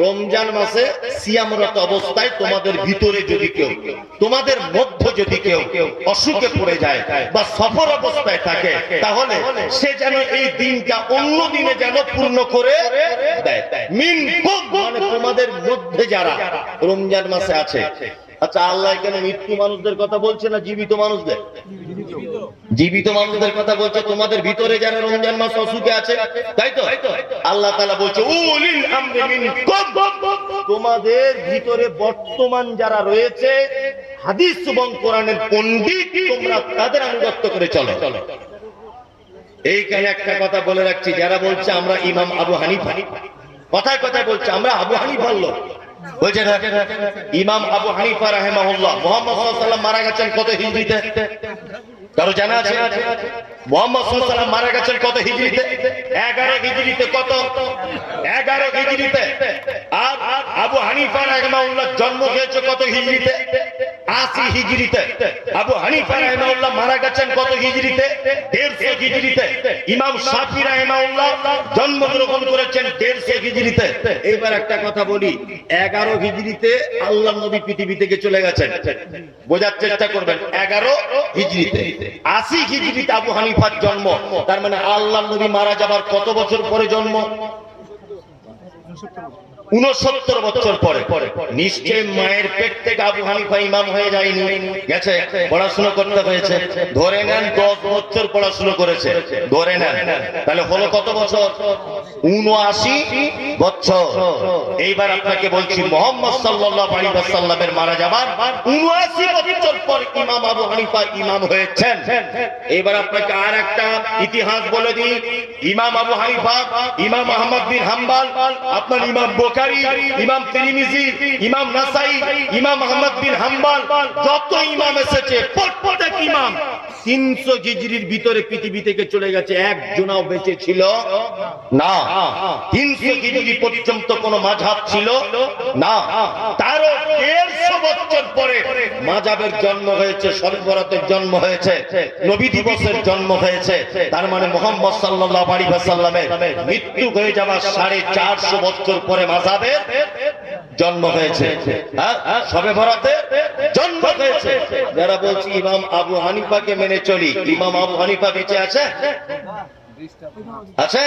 রমজান মাসে সিয়ামরত অবস্থায় তোমাদের ভিতরে যদি কেউ, তোমাদের মধ্যে যদি কেউ অসুখে পড়ে যায় বা সফর অবস্থায় থাকে, তাহলে সে যেন এই দিনটা অন্য দিনে যেন পূর্ণ করে দেয়। মিনকুম মানে তোমাদের মধ্যে যারা রমজান মাসে আছে। আচ্ছা, আল্লাহ এখানে মৃত্যু মানুষদের কথা বলছে না জীবিত মানুষদের? জীবিত মানুষদের কথা বলছে, তোমাদের ভিতরে যারা রমজান মাস অসুখে আছে, তাই তো? আল্লাহ তাআলা বলছে উলিল আমরি মিনকুম, তোমাদের ভিতরে বর্তমান যারা রয়েছে হাদিস এবং কোরআনের পণ্ডিত, তোমরা তাদের আনুগত্য করে চলো। এইখানে একটা কথা বলে রাখছি, যারা বলছে আমরা ইমাম আবু হানিফা, কথায় কথায় বলছে আমরা আবু হানিফার লোক, বলছে ইমাম আবু হানিফা রাহিমাহুল্লাহ মুহাম্মদ সাল্লাল্লাহু আলাইহি ওয়াসাল্লাম মারা গেছেন কত হিজরিতে? কারো জানা আছে? মুহাম্মদ সাল্লাল্লাহু আলাইহি ওয়াসাল্লাম মারা গেছেন কত হিজরিতে? 11 হিজরিতে। কত? 11 হিজরিতে। আর আবু হানিফা রাহিমাহুল্লাহ জন্ম হয়েছে কত হিজরিতে? 80 হিজরিতে। আবু হানিফা রাহিমাহুল্লাহ মারা গেছেন কত হিজরিতে? 150 হিজরিতে। ইমাম শাফি রাহিমাহুল্লাহ জন্মগ্রহণ করেছেন 150 হিজরিতে। এইবার একটা কথা বলি, 11 হিজরিতে আল্লাহর নবী পৃথিবী থেকে চলে গেছেন, বোঝার চেষ্টা করবেন। 11 হিজরিতে, 80 হিজরিতে আবু হানিফার জন্ম, তার মানে আল্লাহর নবী মারা যাবার কত বছর পরে জন্ম? 69 বছর পরে। নিশ্চয় মায়ের পেট থেকে আবু হানিফা ইমাম হয়ে যায়নি, গেছে, পড়াশোনা করতে হয়েছে। ধরে নেন 10 বছর পড়াশোনা করেছে, ধরে নেন, তাহলে হলো কত বছর? 79 বছর। এইবার আপনাকে বলছি মুহাম্মদ সাল্লাল্লাহু আলাইহি ওয়াসাল্লামের মারা যাবার 79 বছর পর ইমাম আবু হানিফা ইমাম হয়েছেন। এবার আপনাকে আর একটা ইতিহাস বলে দিই, ইমাম আবু হানিফা, ইমাম আহমদ বিন হাম্বল, আপনার ইমাম বুখারী, ইমাম তিরমিজি, ইমাম নাসাই, ইমাম আহমদ বিন হাম্বল, যত ইমাম এসেছে প্রত্যেক ইমাম 300 হিজরির ভিতরে পৃথিবী থেকে চলে গেছে, একজনও বেঁচে ছিল না। 300 হিজরি পর্যন্ত কোন মাযহাব ছিল না। তারও 150 বছর পরে মাযহাবের জন্ম হয়েছে, শরীয়তের জন্ম হয়েছে, নবী দিবসের জন্ম হয়েছে। তার মানে মুহাম্মদ সাল্লাল্লাহু আলাইহি ওয়াসাল্লামের মৃত্যু হয়ে যাওয়ার 450 বছর পরে মাযহাবের জন্ম হয়েছে, শবে বরাতে জন্ম হয়েছে। যারা বলছি ইমাম আবু হানিফাকে মেনে চলি, ইমাম আবু হানিফা বেঁচে আছে? আছে?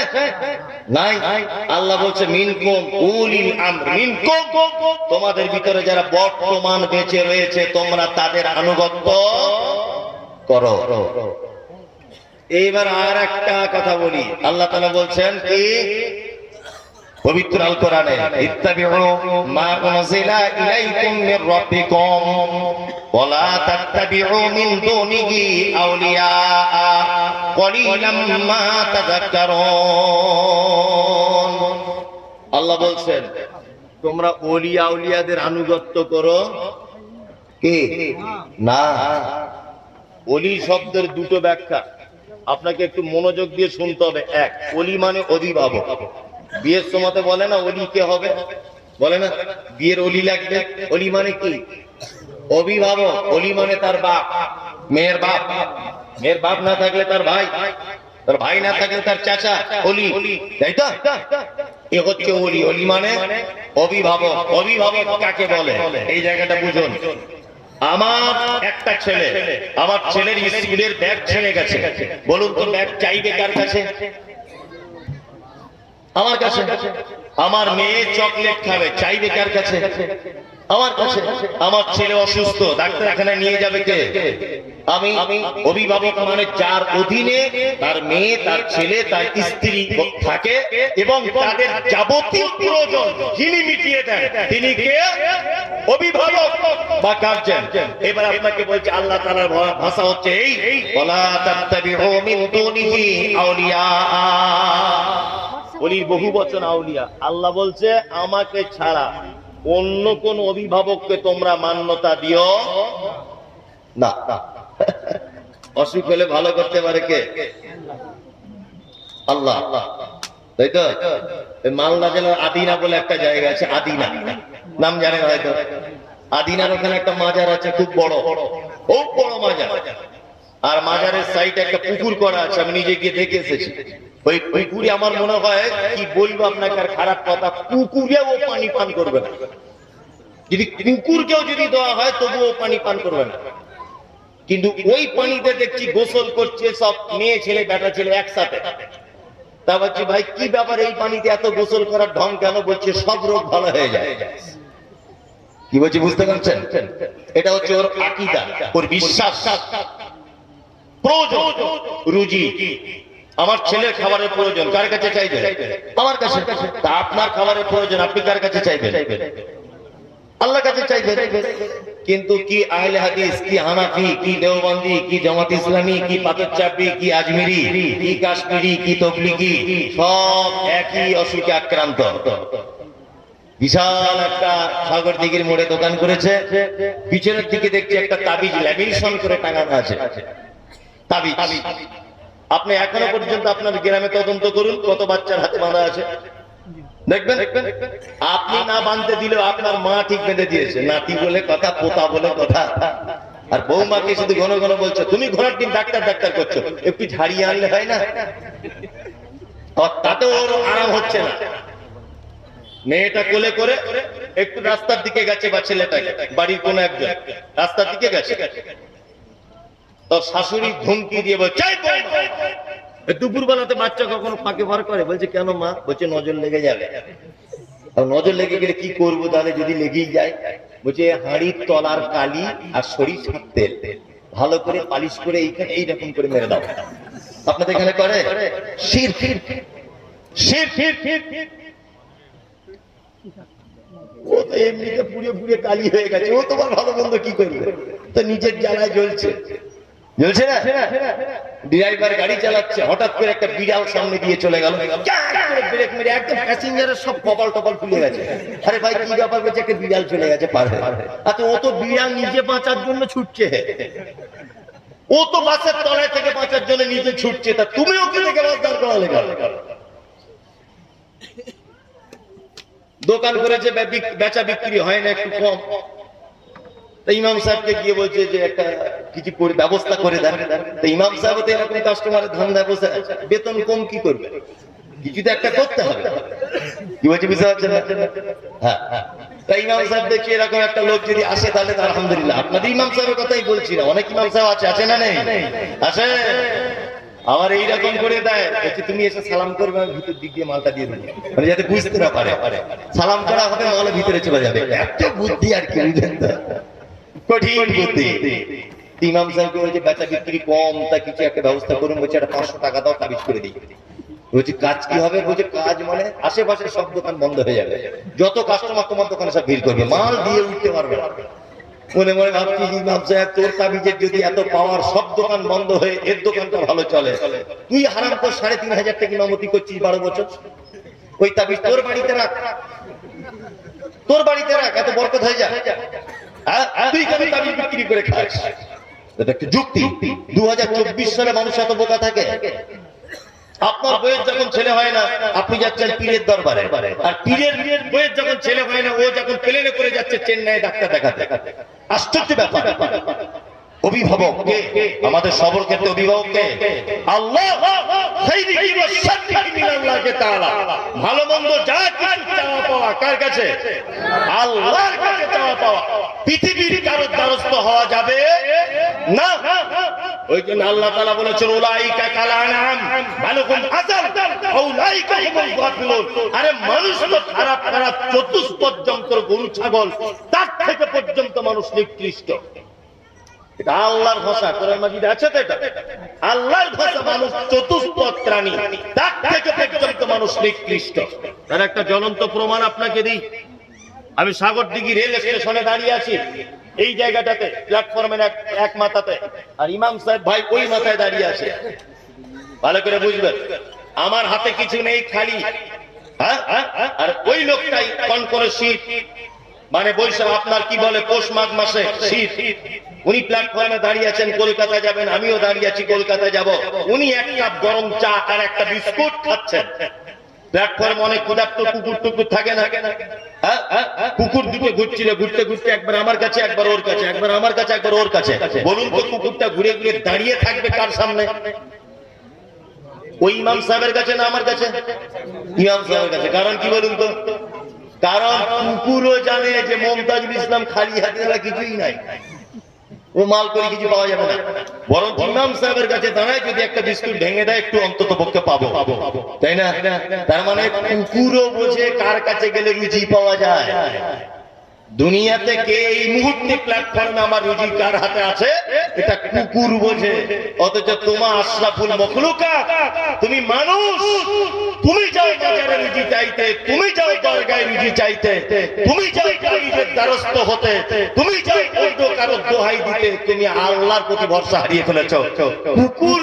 নাই। আল্লাহ বলছে মিনকুম উলিল আমর মিনকুম, তোমাদের ভিতরে যারা বর্তমান বেঁচে রয়েছে তোমরা তাদের আনুগত্য করো। এইবার আর একটা কথা বলি, আল্লাহ তাআলা বলছেন কি পবিত্র আল কোরআনে ইত্তাবিউ মা উনজিলা ইলাইকুম মির রাব্বিকুম ওয়া লা তাত্তাবিউ মিন দুনিহি আউলিয়া কলিলাম মা তাযাক্কারুন। আল্লাহ বলছেন তোমরা ওলিয়া আউলিয়াদের আনুগত্য করো, কে না, ওলি শব্দের দুটো ব্যাখ্যা আপনাকে একটু মনোযোগ দিয়ে শুনতে হবে। এক, ওলি মানে অভিভাবক। বিয়ের সময়তে বলে না ওলি কে হবে, বলে না বিয়ের ওলি লাগবে। ওলি মানে কি? অভিভাবক। ওলি মানে তার বাপ, মেয়ের বাপ। মেয়ের বাপ না থাকলে তার ভাই, তার ভাই না থাকলে তার চাচা, ওলি, তাই তো? এ হচ্ছে ওলি। ওলি মানে অভিভাবক। অভিভাবক কাকে বলে এই জায়গাটা বুঝুন। আমার একটা ছেলে, আমার ছেলের স্কুলের ব্যাগ ছিঁড়ে গেছে, বলুন তো ব্যাগ চাইবে কার কাছে? আমার কাছে। আমার মেয়ে চকলেট খাবে, চাইবে কার কাছে? আমার কাছে। আমার ছেলে অসুস্থ, ডাক্তারখানে নিয়ে যাবে কে? আমি। অভিভাবক মানে যার অধীনে তার মেয়ে, তার ছেলে, তার স্ত্রী থাকে এবং তাদের যাবতীয় প্রয়োজন যিনি মিটিয়ে দেন তিনি কে? অভিভাবক বা গার্জিয়ান। এবার আপনাকে বলছে আল্লাহ তাআলার ভাষা হচ্ছে এই, ওয়ালা তাত্তাবিউ মিন দুনিহি আউলিয়া। ওলির বহু বচন আউলিয়া। আল্লাহ বলছে আমাকে ছাড়া অন্য কোন অভিভাবককে তোমরা মান্যতা দিও না। অসুখ হলে ভালো করতে পারে কে? আল্লাহ, তাই তো? মালদা জেলার আদিনা বলে একটা জায়গা আছে, আদিনা, নাম জানেন হয়তো। আদিনার ওখানে একটা মাজার আছে, খুব বড়, খুব বড় মাজার। আর মাজারের সাইডে একটা পুকুর করা আছে, আমি নিজে গিয়ে দেখে এসেছি। ওই পুকুরে আমার মনে হয় কি বলবো আপনাকে আর খারাপ কথা, পুকুরেও পানি পান করবে না। যদি কুকুরকেও যদি দেওয়া হয় তবুও পানি পান করবে না। কিন্তু ওই পানিতে দেখছি গোসল করছে সব মেয়ে ছেলে বেটা ছেলে একসাথে। তা বলছি ভাই কি ব্যাপার, এই পানিতে এত গোসল করার ঢং কেন? বলছে সব রোগ ভালো হয়ে যায়। কি বলছি বুঝতে পারছেন? এটা হচ্ছে ওর আকীদা, ওর বিশ্বাস। প্রয়োজন রুজি, আমার ছেলের খাবারের প্রয়োজন, কার কাছে চাইবে? আমার কাছে। তা আপনার খাবারের প্রয়োজন, আপনি কার কাছে চাইবেন? আল্লাহর কাছে চাইবেন। কিন্তু কি আহলে হাদিস, কি হানাফি, কি দেওবন্দি, কি জামাত ইসলামী, কি পাথর চাপড়ি, কি আজমিরি, কি কাশ্মীরি, কি তবলিগি, সব একই অসুখে আক্রান্ত। বিশাল একটা সাগর দিঘির মোড়ে দোকান করেছে, পিছনের দিকে দেখছি একটা তাবিজ ল্যামিনেশন করে টাঙানো আছে। তাবিজ আপনি এখনো পর্যন্ত আপনার গ্রামে তদন্ত করুন কত বাচ্চার হাতে বাঁধা আছে, দেখবেন। আপনি না বাঁধতে দিলেও আপনার মা ঠিক বেঁধে দিয়েছে। নাতি বলে কথা, পোতা বলে কথা। আর বৌমাকে শুধু ঘন ঘন বলছো তুমি ঘোড়ার ডিম ডাক্তার ডাক্তার করছো, একটু ঝাড়িয়ে আনলে হয় না? তাতে ওর আরাম হচ্ছে না। মেয়েটা কোলে করে একটু রাস্তার দিকে গেছে, বা ছেলেটাকে বাড়ির কোন একজন রাস্তার দিকে গেছে, তো শাশুড়ি ধমকি দিয়ে বলছে দুপুর বেলাতে বাচ্চা কখনো ফাঁকে বার করে? বলছে কেন মা? বলছে নজর লেগে যাবে। নজর লেগে গেলে কি করবো তাহলে যদি লেগেই যায়? বলছে হাঁড়ির তলার কালি আর সরিষার তেল ভালো করে পালিশ করে এইখানে এইরকম করে মেরে দাও। আপনাদের এখানে করে? শির ফির শির ফির ফির ফির। ও তো এমনিতে পুড়ে পুড়ে কালি হয়ে গেছে, ও তোমার ভালো মন্দ কি করবে? তো নিজের জ্বালায় জ্বলছে, জ্বলছে না? ড্রাইভার গাড়ি চালাচ্ছে, হঠাৎ করে একটা বিড়াল সামনে দিয়ে চলে গেল, ব্রেক মেরে একদম প্যাসেঞ্জারের সব কপাল টপাল ফুলে গেছে। আরে ভাই কি ব্যাপার? বলছে একটা বিড়াল চলে গেছে পার হয়ে। আচ্ছা ও তো বিড়াল নিজে বাঁচার জন্য ছুটছে, ও তো বাসের তলায় থেকে বাঁচার জন্য নিজে ছুটছে, তা তুমি ওকে থেকে বাস দাঁড় করালে কেন? দোকান করেছে, বেচা বিক্রি হয় না, একটু কম। ইমাম সাহেবকে গিয়ে বলছে যে একটা কিছু করে ব্যবস্থা করে দেন। তো ইমাম সাহেব তো এরকম কাস্টমারের ধান্দায় বসে, বেতন কম কি করবে? কিছু তো একটা করতে হবে। কি বলছে বুঝতে পারছেন না? হ্যাঁ হ্যাঁ। তাই ইমাম সাহেব দেখি এরকম একটা লোক যদি আসে তাহলে তো আলহামদুলিল্লাহ। আপনাদের ইমাম সাহেবের কথাই বলছি না, অনেক ইমাম সাহেব আছে, আছে না নেই? আছে। আমার এইরকম করে দেয়, তুমি এসে সালাম করবে, আমি ভিতর দিক দিয়ে মালটা দিয়ে দেবো, মানে যাতে বুঝতে না পারে। সালাম করা হবে, মাল ভিতরে চলে যাবে। এত বুদ্ধি আর কি, বুঝলেন তো? কঠিন বুদ্ধি। ইমাম সাহেবকে বলছে বেচা বিক্রি কম, তা কিছু একটা ব্যবস্থা করুন। বলছে একটা 500 টাকা দাও, তাবিজ করে দিই। বলছি কাজ কি হবে? বলছে কাজ মানে আশেপাশের সব দোকান বন্ধ হয়ে যাবে, যত কাস্টমার তোমার দোকানে সব ভিড় করবে, মাল দিয়ে উঠতে পারবে না। মনে মনে ভাবছি ইমাম সাহেব তোর তাবিজের যদি এত পাওয়ার, সব দোকান বন্ধ হয়ে এর দোকানটা ভালো চলে, তুই হারাম করে 3,500 টাকা ইমামতি করছিস 12 বছর। ওই তাবিজ তোর বাড়িতে রাখ, তোর বাড়িতে রাখ, এত বরকত হয়ে যায়। তুই কেন তাবিজ বিক্রি করে খাস? এটা একটা যুক্তি। 2024 সালে মানুষ এত বোকা থাকে? আপনার বইয়ের যখন ছেলে হয় না আপনি যাচ্ছেন পীরের দরবারে, আর পীরের বইয়ের যখন ছেলে হয় না ও যখন প্লেনে করে যাচ্ছে চেন্নাই ডাক্তার দেখাতে। আশ্চর্য ব্যাপার। অভিভাবক কে? আমাদের সবার ক্ষেত্রে অভিভাবক কে? আল্লাহ। ভালো মন্দ যা কিছু চাওয়া পাওয়া কার কাছে? আল্লাহর কাছে চাওয়া পাওয়া। পৃথিবীর কারোর দ্বারস্থ হওয়া যাবে না। ওই জন্য আল্লাহ তাআলা বলেছেন উলাইকা কাল আনআম বালহুম আযাল উলাইকা হুমুল গাফিলুন। আরে মানুষ তো খারাপ খারাপ চতুষ্পদ যন্ত্র গরু ছাগল তার থেকে পর্যন্ত মানুষ নিকৃষ্ট। এটা আল্লাহর ভাষা, কোরআন মাজিদে আছে তো। এটা আল্লাহর ভাষা। মানুষ চতুষ্পদ প্রাণী, তার থেকে পর্যন্ত মানুষ নিকৃষ্ট। তার একটা জ্বলন্ত প্রমাণ আপনাকে দিই। আমি সাগরদিঘি রেল স্টেশনে দাঁড়িয়ে আছি, এই জায়গাটাতে প্ল্যাটফর্মের এক মাথাতে, আর ইমাম সাহেব ভাই ওই মাথায় দাঁড়িয়ে আছে। ভালো করে বুঝবেন, আমার হাতে কিছু নেই, খালি। আর ওই লোকটাই কনকনে শীত, মানে বৈশাখ আপনার কি বলে পৌষ মাঘ মাসে শীত। উনি প্ল্যাটফর্মে দাঁড়িয়ে আছেন, কলকাতা যাবেন, আমিও দাঁড়িয়ে আছি কলকাতা যাব। উনি এক কাপ গরম চা আর একটা বিস্কুট খাচ্ছেন। প্ল্যাটফর্মে অনেক ক্ষুধার্ত কুকুর টুকুর থাকে না? কুকুর দুটো ঘুরছিল, ঘুরতে ঘুরতে একবার আমার কাছে, একবার ওর কাছে, একবার আমার কাছে, একবার ওর কাছে। বলুন তো কুকুরটা ঘুরে ঘুরে দাঁড়িয়ে থাকবে কার সামনে? ওই ইমাম সাহেবের কাছে না আমার কাছে? ইমাম সাহেবের কাছে। কারণ কি বলুন তো? কারণ কুকুরও জানে যে মুমতাজুল ইসলাম খালি হাতে ছাড়া কিছুই নাই, ও মাল করে কিছু পাওয়া যাবে না। বরং ইমাম সাহেবের কাছে দাঁড়ায়, যদি একটা বিস্কুট ভেঙে দেয় একটু অন্তত পক্ষে পাবো, তাই না? তার মানে কুকুরও বোঝে কার কাছে গেলে রুজি পাওয়া যায়। দুনিয়াতে কে এই মুহূর্তে প্ল্যাটফর্মে আমার রুজি কার হাতে আছে এটা কুকুর বোঝে। অথচ তোমার আশরাফুল মখলুকাত, তুমি মানুষ, তুমি যাও বাজারে রুজি চাইতে, তুমি যাও দরগায় রুজি চাইতে, তুমি যাও কারীদের দ্বারস্থ হতে, তুমি যাও অন্য কারো দোহাই দিতে, তুমি আল্লাহর প্রতি ভরসা হারিয়ে ফেলেছো। কুকুর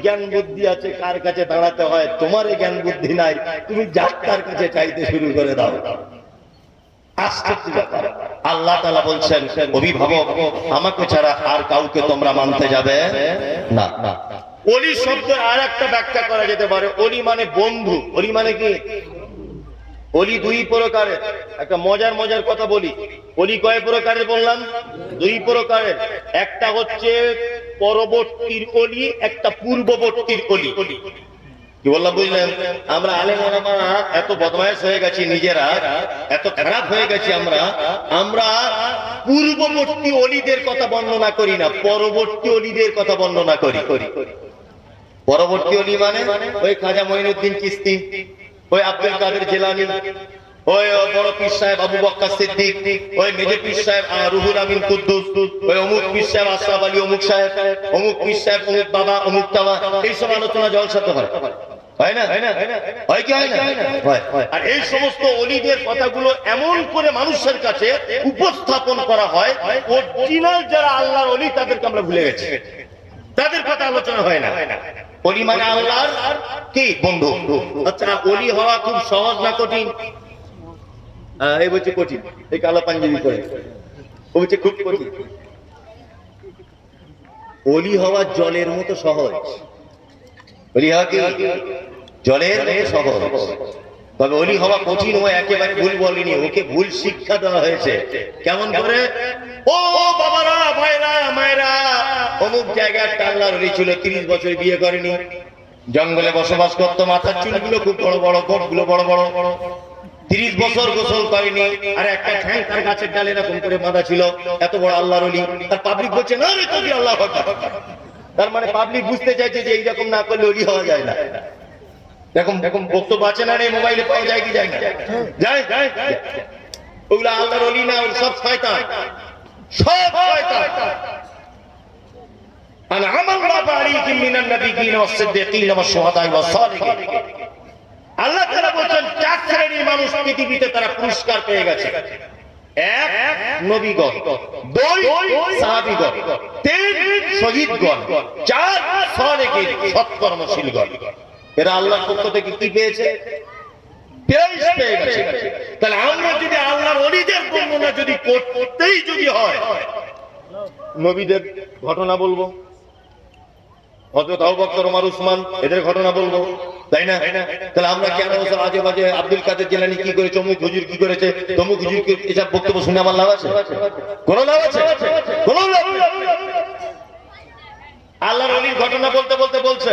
জ্ঞান বুদ্ধি আছে কার কাছে দাঁড়াতে হয়, তোমার এই জ্ঞান বুদ্ধি নাই, তুমি যার কাছে চাইতে শুরু করে দাও। আশ্চর্য ব্যাপার। আল্লাহ তাআলা বলছেন অভিভাবক আমাকে ছাড়া আর কাউকে তোমরা মানতে যাবে না। ওলি শব্দের আর একটা ব্যাখ্যা করা যেতে পারে, ওলি মানে বন্ধু। ওলি মানে কি? ওলি দুই প্রকারের। একটা মজার মজার কথা বলি, ওলি কয় প্রকারের বললাম? দুই প্রকারের। একটা হচ্ছে পরবর্তীর ওলি, একটা পূর্ববর্তীর ওলি। কি বললাম বুঝলেন? আমরা আলেম ওলামারা এত বদমায়েশ হয়ে গেছি, নিজেরা এত খারাপ হয়ে গেছি, আমরা পূর্ববর্তী ওলিদের কথা বর্ণনা করি না, পরবর্তী ওলিদের কথা বর্ণনা করি। পরবর্তী ওলি মানে ওই খাজা মঈনুদ্দিন চিশতি, ওই আব্দুল কাদের জিলানী, ওই বড় পীর সাহেব আবু বকর সিদ্দিক, ওই মেজর পীর সাহেব রুহুল আমিন কুদ্দুস, ওই অমুক পীর সাহেব আশরাফ আলী অমুক সাহেব, অমুক পীর সাহেব অমুক বাবা অমুক তাবা, এইসব আলোচনা জলসাতে হয়, হয় না? হয় কি হয় না? আর এই সমস্ত ওলিদের কথাগুলো এমন করে মানুষের কাছে উপস্থাপন করা হয়, অরিজিনাল যারা আল্লাহর ওলি তাদেরকে আমরা ভুলে গেছি, তাদের কথা আলোচনা হয় না। ওলি মানে আল্লাহর কি বন্ধু। আচ্ছা, ওলি হওয়া খুব সহজ না কঠিন? এই বলছে কঠিন, এই কালো পাঞ্জাবি করে ও বলছে খুব কঠিন। ওলি হওয়া জলের মতো সহজ। ওলি হওয়া কি জলের মতো সহজ, তবে ওলি হওয়া কঠিন। ও একেবারে ভুল বলেনি, ওকে ভুল শিক্ষা দেওয়া হয়েছে। কেমন করে? ও বাবারা ভাইরা মায়েরা, অমুক জায়গায় আল্লাহর ওলি ছিল, 30 বছর বিয়ে করেনি, জঙ্গলে বসবাস করতো, মাথার চুলগুলো খুব বড় বড়, গোপগুলো বড় বড়, 30 বছর গোসল করেনি, আর একটা ঠ্যাং তার গাছের ডালে এরকম করে বাঁধা ছিল, এত বড় আল্লাহর ওলি। আর পাবলিক বলছে না রে তুমি আল্লাহ আকবার। তার মানে পাবলিক বুঝতে চাইছে যে এইরকম না করলে ওলি হওয়া যায় না। দেখুন বক্তব্য আছে না, মোবাইলে পাওয়া যায় কি যায় না? যায়। ওগুলো আল্লাহর ওলি না, সব শয়তান, সব শয়তান। আল্লাহ তাআলা বলেন 4 শ্রেণীর মানুষ পৃথিবীতে তারা পুরস্কার পেয়ে গেছে। 1 নবীগণ, 2 সাহাবীগণ, 3 শহীদগণ, 4 সালেহীন সৎকর্মশীলগণ। এরা আল্লাহর পক্ষ থেকে কি পেয়েছে? পেয়ে গেছে। তাহলে আমরা যদি আল্লাহর ওলিদের বর্ণনা যদি করতেই যদি হয়, নবীদের ঘটনা বলবো, হযরত আবু বকর, ওমর, উসমান এদের ঘটনা বলবো, তাই না? তাহলে আমরা কেন আজে বাজে আব্দুল কাদের জিলানী কি করেছে, অমুক হুজুর কি করেছে, তমুক হুজুর কি, এসব বক্তব্য শুনে আমার লাভ আছে? কোন লাভ আছে? কোন লাভ নেই। আল্লাহর ওলির ঘটনা বলতে বলতে বলছে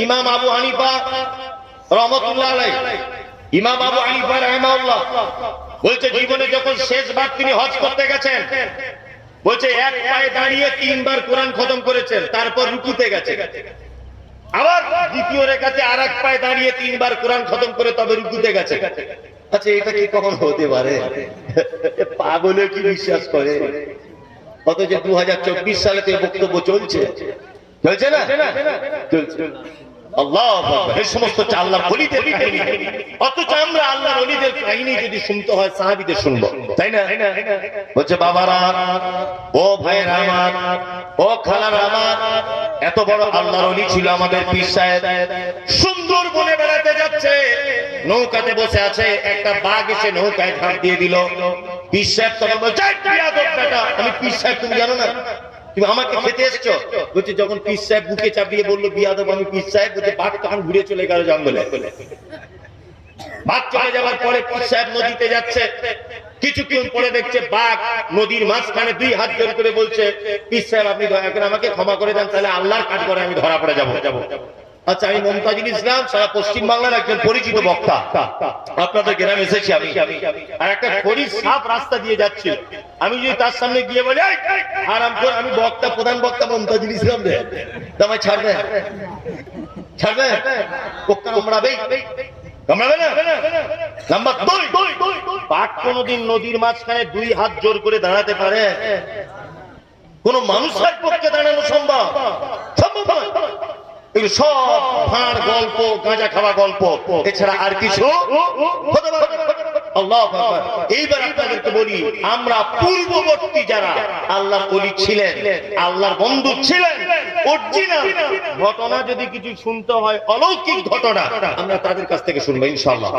ইমাম আবু হানিফা রাহমাতুল্লাহ আলাইহি, ইমাম আবু হানিফা রাহিমাহুল্লাহ বলছে জীবনে যখন শেষবার তিনি হজ করতে গেছেন, বলছে এক পায়ে দাঁড়িয়ে 3 বার কোরআন খতম করেছেন, তারপর রুকুতে গেছে, আবার দ্বিতীয় রেখাতে আরেক পায়ে দাঁড়িয়ে 3 বার কোরআন খতম করে তবে রুকুতে গেছে। আচ্ছা এটা কি কখন হতে পারে? পাগলে কি বিশ্বাস করে? অথচ 2024 সালে তো বক্তব্য চলছে, চলছে না? চলছে। আল্লাহু আকবার। এই সমস্ত আল্লাহর ওলিদের কাহিনী, অথচ আমরা আল্লাহর ওলিদের কাহিনী যদি শুনতে হয় সাহাবীদের শুনবো, তাই না? বলছে বাবারা, ও ভাইয়েরা আমার, ও খালারা আমার, এত বড় আল্লাহর ওলি ছিল আমাদের পীর সাহেব। সুন্দর বনে বেড়াতে যাচ্ছে, নৌকাতে বসে আছে, একটা বাঘ এসে নৌকায় ঝাঁপ দিয়ে দিল। পীর সাহেব তখন বলছে বিয়াদব বেটা, আমি পীর সাহেব, তুমি জানো না তুমি আমাকে খেতে এসছো? বলছে যখন পীর সাহেব বুকে চাপিয়ে বললো বিয়াদব আমি পীর সাহেব, বলছে বাঘ তখন ঘুরে চলে গেল জঙ্গলে। বাঘ চলে যাওয়ার পরে পীর সাহেব নদীতে যাচ্ছে, কিছুক্ষণ পরে দেখছে বাঘ নদীর মাঝখানে 2 হাত জোর করে বলছে পীর সাহেব আপনি দয়া করে আমাকে ক্ষমা করে দেন, তাহলে আল্লাহর কাজ করে আমি ধরা পড়ে যাবো। আচ্ছা আমি মুমতাজুল ইসলাম, সারা পশ্চিম বাংলার একজন পরিচিত বক্তা, আপনাদের গ্রামে এসেছি আমি, আর একটা খরির সাপ রাস্তা দিয়ে যাচ্ছিল, আমি যদি তার সামনে গিয়ে বলি আরাম কর, আমি বক্তা, প্রধান বক্তা মুমতাজুল ইসলাম রে, তোমায় ছাড়বে? ছাড়বে? কামড়াবে? কামড়াবে না? নাম্বার 2, বাঘ কোনদিন নদীর মাঝখানে 2 হাত জোর করে দাঁড়াতে পারে? কোন মানুষের পক্ষে দাঁড়ানো সম্ভব? সম্ভব নয়। এগুলো সব ফাঁড় গল্প, গাঁজা খাওয়া গল্প, এছাড়া আর কিছু হতে পারে না। আল্লাহু আকবার। এইবার আপনাদেরকে বলি, আমরা পূর্ববর্তী যারা আল্লাহর ওলি ছিলেন, আল্লাহর বন্ধু ছিলেন, অরিজিনাল ঘটনা যদি কিছু শুনতে হয়, অলৌকিক ঘটনা, আমরা তাদের কাছ থেকে শুনবো ইনশাআল্লাহ।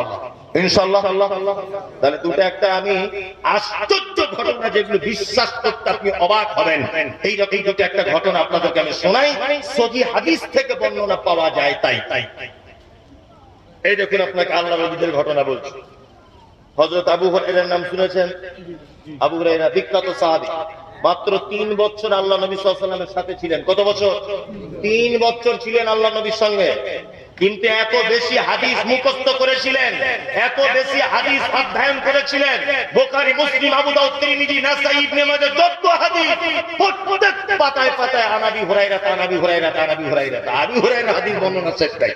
ইনশাআল্লাহ। তাহলে দুটো একটা আমি আশ্চর্য ঘটনা, যেগুলো বিশ্বাস করতে আপনি অবাক হবেন, এইরকম দুটো একটা ঘটনা আপনাদেরকে আমি শোনাই, সহিহ হাদিস থেকে বর্ণনা পাওয়া যায়। তাই এই দেখুন আপনাকে আল্লাহর ওলিদের ঘটনা বলছি। হযরত আবু হুরায়রার নাম শুনেছেন? আবু হুরায়রা বিখ্যাত সাহাবী, মাত্র 3 বছর আল্লাহ নবী সাল্লাল্লাহু আলাইহি ওয়াসাল্লামের সাথে ছিলেন। কত বছর? 3 বছর ছিলেন আল্লাহ নবীর সঙ্গে, কিন্তু এত বেশি হাদিস মুখস্থ করেছিলেন, এত বেশি হাদিস অধ্যয়ন করেছিলেন, বুখারী, মুসলিম, আবু দাউদ, তিরমিজি, নাসাঈ, ইবনে মাজাহ, যত হাদিস প্রত্যেক পাতায় পাতায় আনাবি হুরায়রা, আনাবি হুরায়রা, আনাবি হুরায়রা, আবু হুরায়রা হাদিস বর্ণনা শেষ নাই,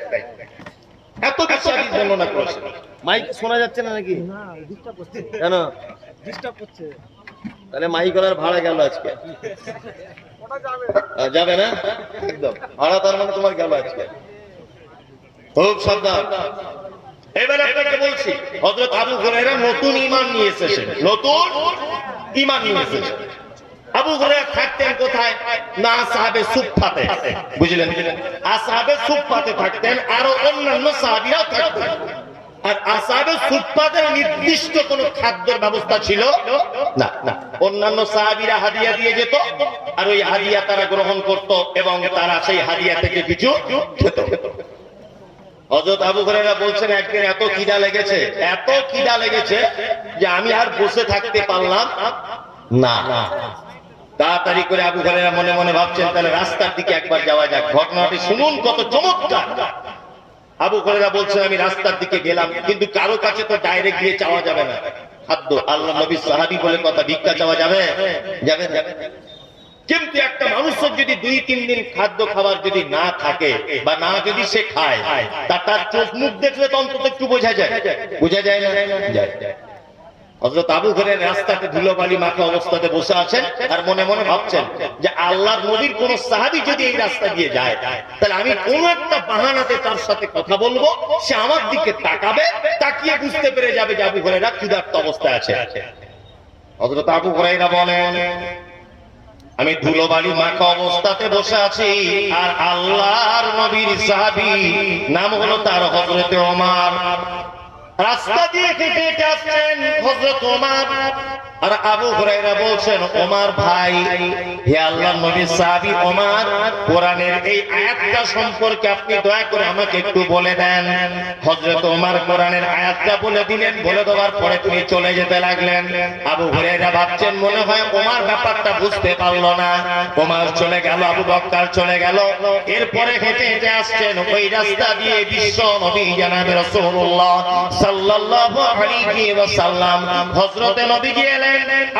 এত বেশি হাদিস বর্ণনা করেছেন। মাইক শোনা যাচ্ছে না নাকি? না, ডিস্টার্ব হচ্ছে। কেন ডিস্টার্ব হচ্ছে? তাহলে মাইক করার ভাড়া গেল আজকে। ওটা যাবে না একদম ভাড়া, তার মানে তোমার গেল আজকে। খুব সাবধান। এবারে আপনাকে বলছি, হযরত আবু হুরায়রা নতুন ঈমান নিয়ে এসেছেন, নতুন ঈমান নিয়ে এসেছেন। আবু হুরায়রা থাকতেন কোথায়? না আসহাবে সুফফাতে, বুঝলেন? আসহাবে সুফফাতে থাকতেন, আর অন্যান্য সাহাবীরাও থাকতেন। আর আসহাবে সুফফাতের নির্দিষ্ট কোনো খাদ্যের ব্যবস্থা ছিল না। অন্যান্য সাহাবীরা হাদিয়া দিয়ে যেত, আর ওই হাদিয়া তারা গ্রহণ করত এবং তারা সেই হাদিয়া থেকে কিছু খেত। হযরত আবু হুরায়রা বলছেন একদিন এত খিদা লেগেছে যে আমি আর বসে থাকতে পারলাম না। তাড়াতাড়ি করে আবু হুরায়রা মনে মনে ভাবছেন তাহলে রাস্তার দিকে একবার যাওয়া যাক। ঘটনাটি শুনুন কত চমৎকার। আবু হুরায়রা বলছেন আমি রাস্তার দিকে গেলাম, কিন্তু কারো কাছে তো ডাইরেক্ট গিয়ে চাওয়া যাবে না খাদ্য, আল্লাহ নবীর সাহাবী বলে কথা, ভিক্ষা চাওয়া যাবে? যাবে না। কিন্তু একটা মানুষের যদি 2-3 দিন খাদ্য খাবার যদি না থাকে বা না যদি সে খায়, তার চোখ মুখ দেখলে তো অন্তত একটু বোঝা যায় না? যায়। হযরত আবু হুরায়রা রাস্তাতে ধুলোবালি মাখা অবস্থাতে বসে আছেন, আর মনে মনে ভাবছেন যে আল্লাহর নবীর কোন সাহাবী যদি এই রাস্তা দিয়ে যায়, তাহলে আমি কোন একটা বাহানাতে তার সাথে কথা বলবো, সে আমার দিকে তাকাবে, তাকিয়ে বুঝতে পেরে যাবে যে আবু হুরায়রা ক্ষুধার্ত অবস্থায় আছে। হযরত আবু হুরায়রা বলেন আমি ধুলোবালি মাখা অবস্থাতে বসে আছি, আর আল্লাহর নবীর সাহাবী নাম হলো তার হযরতে ওমর, রাস্তা দিয়ে হেঁটে হেঁটে আসছেন হযরত ওমর। আর আবু হুরায়রা বলছেন, ওমর ভাই, হে আল্লাহর নবী সাহাবী ওমর, কোরআনের এই আয়াতটা সম্পর্কে আপনি দয়া করে আমাকে একটু বলে দেন। হযরত ওমর কোরআনের আয়াতটা বলে দিলেন। বলে দেওয়ার পরে তিনি চলে যেতে লাগলেন। আবু হুরায়রা ভাবছেন মনে হয় ওমর ব্যাপারটা বুঝতে পারলো না। ওমর চলে গেল, আবু বকর চলে গেল। এরপরে হেঁটে হেঁটে আসছেন ওই রাস্তা দিয়ে বিশ্ব নবী জনাবে রাসূলুল্লাহ সাল্লাল্লাহু আলাইহি ওয়াসাল্লাম। হযরতে নবীজি এলেন,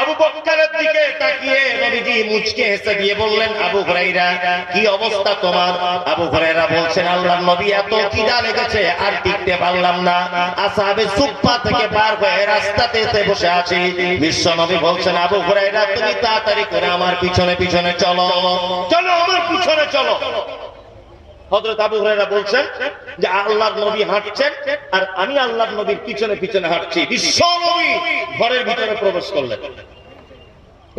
আবু বকরের দিকে তাকিয়ে নবীজি মুচকে হেসে দিয়ে বললেন, আবু হুরায়রা, কি অবস্থা তোমার? আবু হুরায়রা বলছেন, আল্লাহর নবী, এত খিদা লেগেছে আর টিকতে পারলাম না, আসহাবে সুফফা থেকে পার হয়ে রাস্তাতে এসে বসে আছি। বিশ্ব নবী বলছেন, আবু হুরায়রা, তুমি তাড়াতাড়ি করে আমার পিছনে পিছনে চলো, চলো আমার পিছনে চলো। হযরত আবু হুরায়রা বলছেন যে আল্লাহর নবী হাঁটছেন আর আমি আল্লাহর নবীর পিছনে পিছনে হাঁটছি। বিশ্ব নবী ঘরের ভিতরে প্রবেশ করলেন।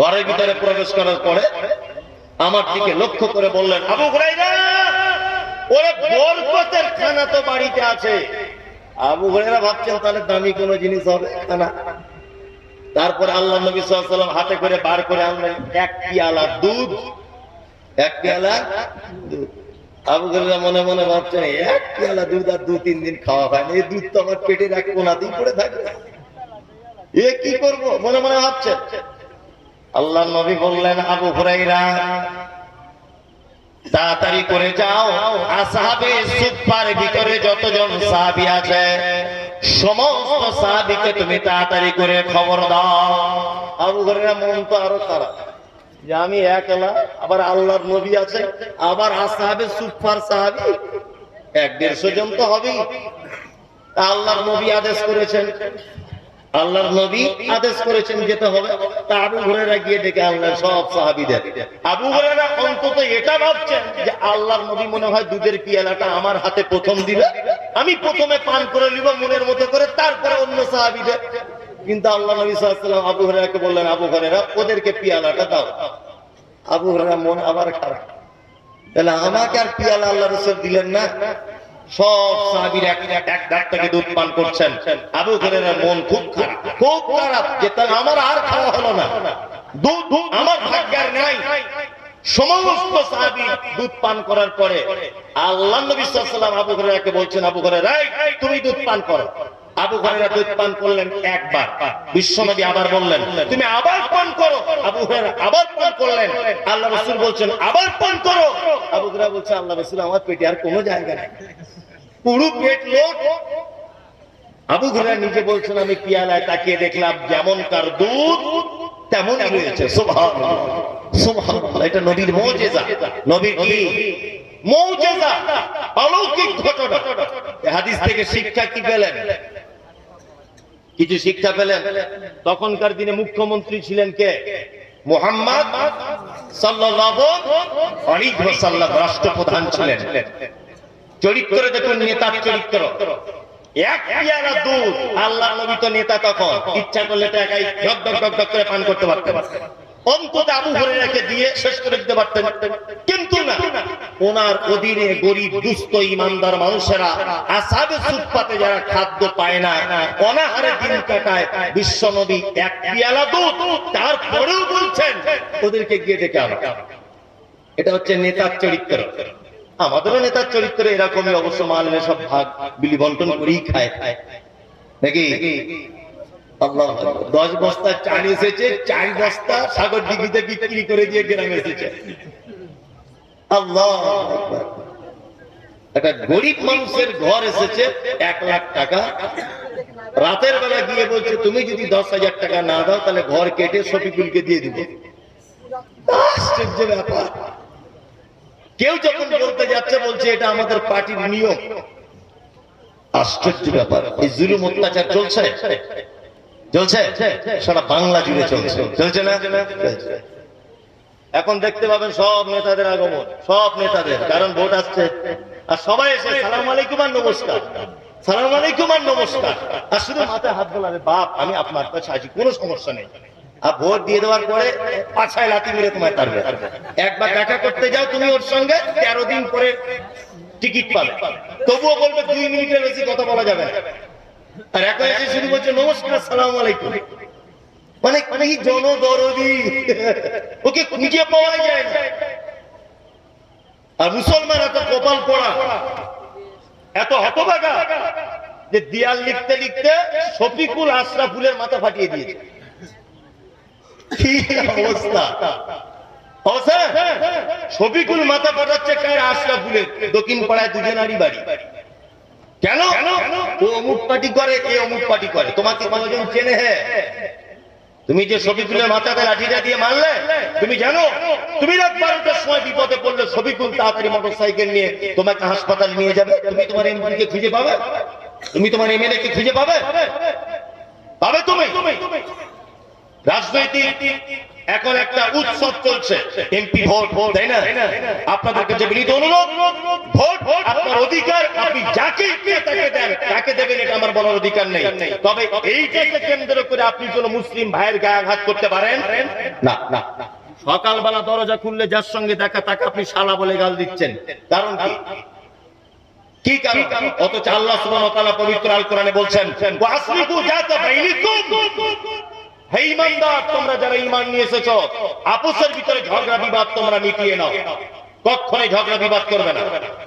ঘরের ভিতরে প্রবেশ করার পরে আমার দিকে লক্ষ্য করে বললেন, আবু হুরায়রা, ওরে বরকতের খানা তো বাড়িতে আছে। আবু হুরায়রা ভাবছেন তাহলে দামি কোনো জিনিস হবে খানা। তারপর আল্লাহর নবী সাল্লাল্লাহু আলাইহি ওয়াসাল্লাম হাতে করে বার করে আনলেন এক পেয়ালা দুধ। এক পেয়ালা দুধ। আবু হুরায়রা মনে মনে ভাবছেন, এক পেয়ালা দুধ আর 2-3 দিন খাওয়া হয় না, এই দুধ তো আমার পেটের এক কোণাতেই পড়ে থাকবে, এ কি করব মনে মনে ভাবছেন। আল্লাহর নবী বললেন, আবু হুরায়রা, তাড়াতাড়ি করে যাও, আসহাবে সুফফার ভিতরে যতজন সাহাবী আছে সমস্ত সাহাবীকে তুমি তাড়াতাড়ি করে খবর দাও। আবু হুরায়রা মন তো আরো খারাপ যে আমি একলা, আবার আল্লাহর নবী আছে, আবার আসহাবে সুফফার সাহাবী 150 জন তো হবেই। আল্লাহর নবী আদেশ করেছেন, আল্লাহর নবী আদেশ করেছেন যেতে হবে। তা আবু হুরায়রা গিয়ে ডেকে আনলেন সব সাহাবীদের। আবু হুরায়রা অন্তত এটা ভাবছেন যে আল্লাহর নবী মনে হয় দুধের পিয়ালাটা আমার হাতে প্রথম দিবে, আমি প্রথমে পান করে নিব মনের মতো করে, তারপরে অন্য সাহাবীদের। কিন্তু আল্লাহ নবী সাল্লাল্লাহু আলাইহি ওয়াসাল্লাম আবু হুরায়রাকে বললেন, আবু হুরায়রা, ওদেরকে পিয়ালাটা দাও। আবু হুরায়রা মন আবার খারাপ, তাহলে আমাকে আর পিয়ালা আল্লাহ রাসূল দিলেন না। সব সাহাবীরা এক ধার থেকে দুধ পান করছেন। আবু হুরায়রার মন খুব খারাপ, খুব খারাপ যে তাহলে আমার আর খাওয়া হলো না, দুধ আমার ভাগ্যের নাই। সমস্ত সাহাবী দুধ পান করার পরে আল্লাহর নবী সাল্লাল্লাহু আলাইহি ওয়াসাল্লাম আবু হুরায়রাকে বলছেন, আবু হুরায়রা, তুমি দুধ পান করো। আবু হুরায়রা দুধ পান করলেন একবার। বিশ্বনবী আবার বললেন, তুমি আবার পান করো। আবু হুরায়রা আবার পান করলেন। আল্লাহ রাসূল বলছেন, আবার পান করো। আবু হুরায়রা বলছে, আল্লাহ রাসূল, আমার পেটে আর কোনো জায়গা নেই, পুরো পেট লোড। আবু হুরায়রা নিজে বলছেন, আমি পিয়ালায় তাকিয়ে দেখলাম যেমনকার দুধ তেমনই রয়েছে। সুবহানাল্লাহ, সুবহানাল্লাহ, এটা নবীর মুজিজা, নবীর কি মুজিজা, অলৌকিক ঘটনা। এই হাদিস থেকে শিক্ষা কি পেলেন? কিছু শিক্ষা পেলেন। তখনকার দিনে মুখ্যমন্ত্রী ছিলেন কে? মুহাম্মদ সাল্লাল্লাহু আলাইহি ওয়াসাল্লাম রাষ্ট্রপ্রধান ছিলেন। চরিত্র দেখুন, নেতার চরিত্র। এক পেয়ালা দুধ, আল্লাহর নবী তো নেতা, তখন ইচ্ছা করলে তো একাই ঢক ঢক ঢক ঢক করে পান করতে পারতেন, অন্তত আবু হুরায়রাকে দিয়ে শেষ করে দিতে পারতেন। কিন্তু না, ওনার অধীনে গরিব দুস্থ ইমানদার মানুষেরা আসহাবে সুফফাতে যারা খাদ্য পায় না, অনাহারে দিন কাটায়, বিশ্ব নবী এক পেয়ালা দুধ তারপরেও বলছেন ওদেরকে গিয়ে ডেকে আনো। এটা হচ্ছে নেতার চরিত্র। আমাদেরও নেতার চরিত্র এরকমই অবশ্য, মানলে সব ভাগ বিলি বন্টন করেই খায় নাকি। আল্লাহ, 10 বস্তা চাল এসেছে, 4 বস্তা সাগর দিঘিতে বিক্রি করে দিয়ে গ্রামে এসেছে। আল্লাহ, একটা গরিব মানুষের ঘর এসেছে 1 লাখ টাকা, রাতের বেলা গিয়ে বলছে তুমি যদি 10,000 টাকা না দাও তাহলে ঘর কেটে শফিকুলকে দিয়ে দিব। আশ্চর্য ব্যাপার। কেউ যখন বলতে যাচ্ছে বলছে এটা আমাদের পার্টির নিয়ম। আশ্চর্য ব্যাপার। এই জুলুম অত্যাচার চলছে, চলছে সারা বাংলা জুড়ে চলছে, চলছে না? এখন দেখতে পাবেন সব নেতাদের আগমন, সব নেতাদের, কারণ ভোট আসছে আর সবাই এসে সালাম আলাইকুম আর নমস্কার, সালাম আলাইকুম আর নমস্কার, আর শুধু মাথায় হাত বোলাবে, বাপ আমি আপনার কাছে আছি, কোনো সমস্যা নেই। আর ভোট দিয়ে দেওয়ার পরে পাছায় লাথি মেরে তোমায় তারবে। একবার দেখা করতে যাও তুমি ওর সঙ্গে, 13 দিন পরে টিকিট পাবে, তবুও বলবে 2 মিনিটের বেশি কথা বলা যাবে না। আর এখন এসে শুধু বলছে নমস্কার সালাম আলাইকুম। মানে কি জনদরদি, ওকে খুঁজে পাওয়া যায় না। আর মুসলমান এত কপাল পোড়া, এত হতভাগা যে দেয়াল লিখতে লিখতে শফিকুল আশরাফুলের মাথা ফাটিয়ে দিয়েছে। কি অবস্থা! শফিকুল মাথা ফাটাচ্ছে কার? আশরাফুলের। দক্ষিণ পাড়ায় দুজনারই বাড়ি। কেন? ও অমুক পার্টি করে, এ অমুক পার্টি করে। তোমাকে কতজন চেনে? হ্যাঁ, তুমি যে শফিকুলের মাথাতে লাঠিটা দিয়ে মারলে, তুমি জানো তুমি রাত 12টার সময় বিপদে পড়লে শফিকুল তাড়াতাড়ি মোটরসাইকেল নিয়ে তোমাকে হাসপাতালে নিয়ে যাবে। তুমি তোমার এমপি কে খুঁজে পাবে? তুমি তোমার এমএলএ কে খুঁজে পাবে? পাবে তুমি? রাজনৈতিক এখন একটা উৎসব চলছে, এমপি ভোট, তাই না? আপনাদের কাছে বিনীত অনুরোধ, ভোট আপনার অধিকার, আপনি যাকে ইচ্ছে তাকে দেন, কাকে দেবেন এটা আমার বলার অধিকার নেই। তবে এইটাকে কেন্দ্র করে আপনি কোন মুসলিম ভাইয়ের গায়ে আঘাত করতে পারেন না। না, সকালবেলা দরজা খুললে যার সঙ্গে দেখা তাকে আপনি শালা বলে গাল দিচ্ছেন, কারণ কি? কি কারণ? অথচ আল্লাহ সুবহানাহু ওয়া তাআলা পবিত্র আল কোরআনে বলছেন, ওয়াসলিকু যাতা বাইনিকুম, হে ঈমানদার, তোমরা যারা ঈমান নিয়ে এসেছো, আপসের ভিতরে ঝগড়া বিবাদ তোমরা মিটিয়ে নাও। কখনোই ঝগড়া বিবাদ করবে না।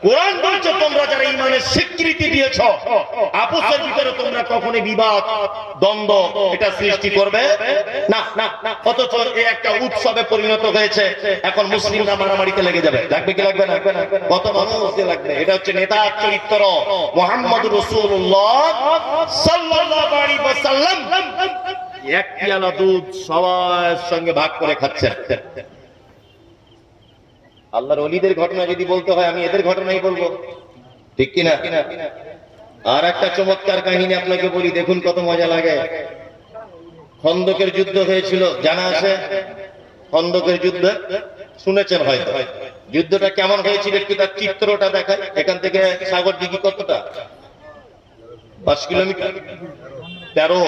কোরআন বলছে তোমরা যারা ঈমানের স্বীকৃতি দিয়েছো, আপসের ভিতরে তোমরা কখনোই বিবাদ, দ্বন্দ্ব এটা সৃষ্টি করবে না। অথচ এই একটা উৎসবে পরিণত হয়েছে। এখন মুসলিমরা মারামারিতে লেগে যাবে। লাগবে কি লাগবে না? কত মানুষ লাগবে? এটা হচ্ছে নেতার চরিত্র। মুহাম্মদুর রাসূলুল্লাহ সাল্লাল্লাহু আলাইহি ওয়াসাল্লাম এক পিয়ালা দুধ সবার সঙ্গে ভাগ করে খাচ্ছেন। আল্লাহর ওলিদের ঘটনা যদি বলতে হয়, আমি এদের ঘটনাই বলবো, ঠিক কিনা? আর একটা চমৎকার কাহিনী আপনাকে বলি, দেখুন কত মজা লাগে। খন্দকের যুদ্ধ হয়েছিল, জানা আছে? খন্দকের যুদ্ধ শুনেছেন হয়তো। যুদ্ধটা কেমন হয়েছিল একটু তার চিত্রটা দেখায়। এখান থেকে সাগর দিঘি কতটা? 5 কিলোমিটার, 13।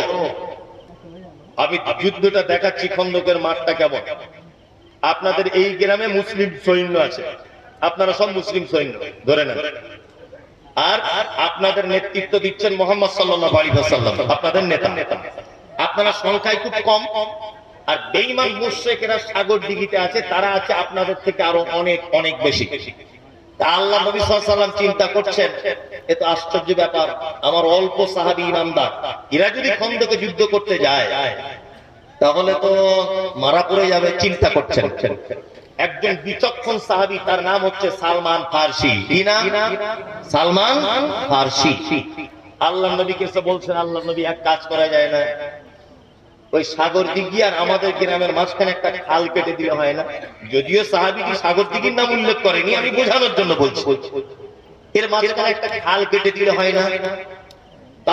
আমি যুদ্ধটা দেখাচ্ছি, খন্দকের মাঠটা কেমন। আপনাদের এই গ্রামে মুসলিম সৈন্য আছে, আপনারা সব মুসলিম সৈন্য ধরে নেন। আর আপনাদের নেতৃত্ব দিচ্ছেন মুহাম্মদ সাল্লাল্লাহু আলাইহি ওয়াসাল্লাম, আপনাদের নেতা। আপনারা সংখ্যায় খুব কম, আর বেঈমান মুশরিকরা সাগর দিঘিতে আছে, তারা আছে আপনাদের থেকে আরো অনেক অনেক বেশি। আল্লাহ নবী সাল্লাল্লাহু আলাইহি ওয়াসাল্লাম চিন্তা করছেন, এ তো আশ্চর্য ব্যাপার, আমার অল্প সাহাবী ইমানদার, এরা যদি খন্দকে যুদ্ধ করতে যায় তাহলে তো মারা পড়ে যাবে। চিন্তা করছেন। একজন বিচক্ষণ সাহাবী, তার নাম হচ্ছে সালমান ফারসি। কি নাম? সালমান ফারসি। আল্লাহ নবীকে এসে বলছেন, আল্লাহ নবী এক কাজ করা যায় না, ওই সাগর দিঘি আর আমাদের গ্রামের মাঝখানে একটা খাল কেটে দিলে হয় না? যদিও সাহাবীটি সাগর দিঘির নাম উল্লেখ করেনি, আমি বোঝানোর জন্য বলছি, এর মাঝখানে একটা খাল কেটে দিলে হয় না?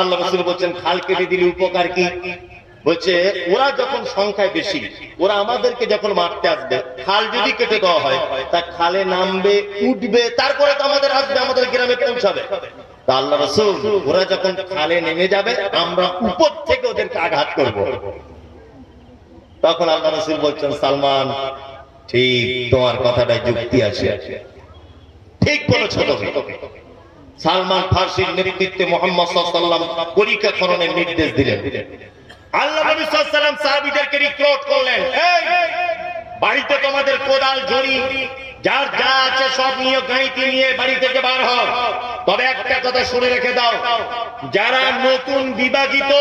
আল্লাহ রাসূল বলছেন, খাল কেটে দিলে উপকার কি? বলছে, ওরা যখন সংখ্যায় বেশি, ওরা আমাদেরকে যখন মারতে আসবে, খাল যদি কেটে দেওয়া হয়, তা খালে নামবে, উঠবে, তারপরে তো আমাদের আসবে, আমাদের গ্রামে পৌঁছাবে। তা আল্লাহ রাসূল, ওরা যখন খালে নেমে যাবে, আমরা উপর থেকে ওদেরকে আঘাত করব। তখন আল্লাহ রাসূল বলছেন, সালমান, ঠিক তোমার কথাটায় যুক্তি আছে, ঠিক বলেছো তুমি। সালমান ফারসির নেতৃত্বে মুহাম্মদ সাল্লাল্লাহু আলাইহি ওয়াসাল্লাম পরীক্ষা খননের নির্দেশ দিলেন। আল্লাহ নবী সাল্লাল্লাহু আলাইহি ওয়াসাল্লাম সাহাবীদেরকে রিক্রুট করলেন, এই বাড়িতে তোমাদের কোদাল, ঝুড়ি, যার যা আছে সব নিয়ে, গাঁইতি নিয়ে বাড়ি থেকে বার হও। তবে একটা কথা শুনে রেখে দাও, যারা নতুন বিবাহিত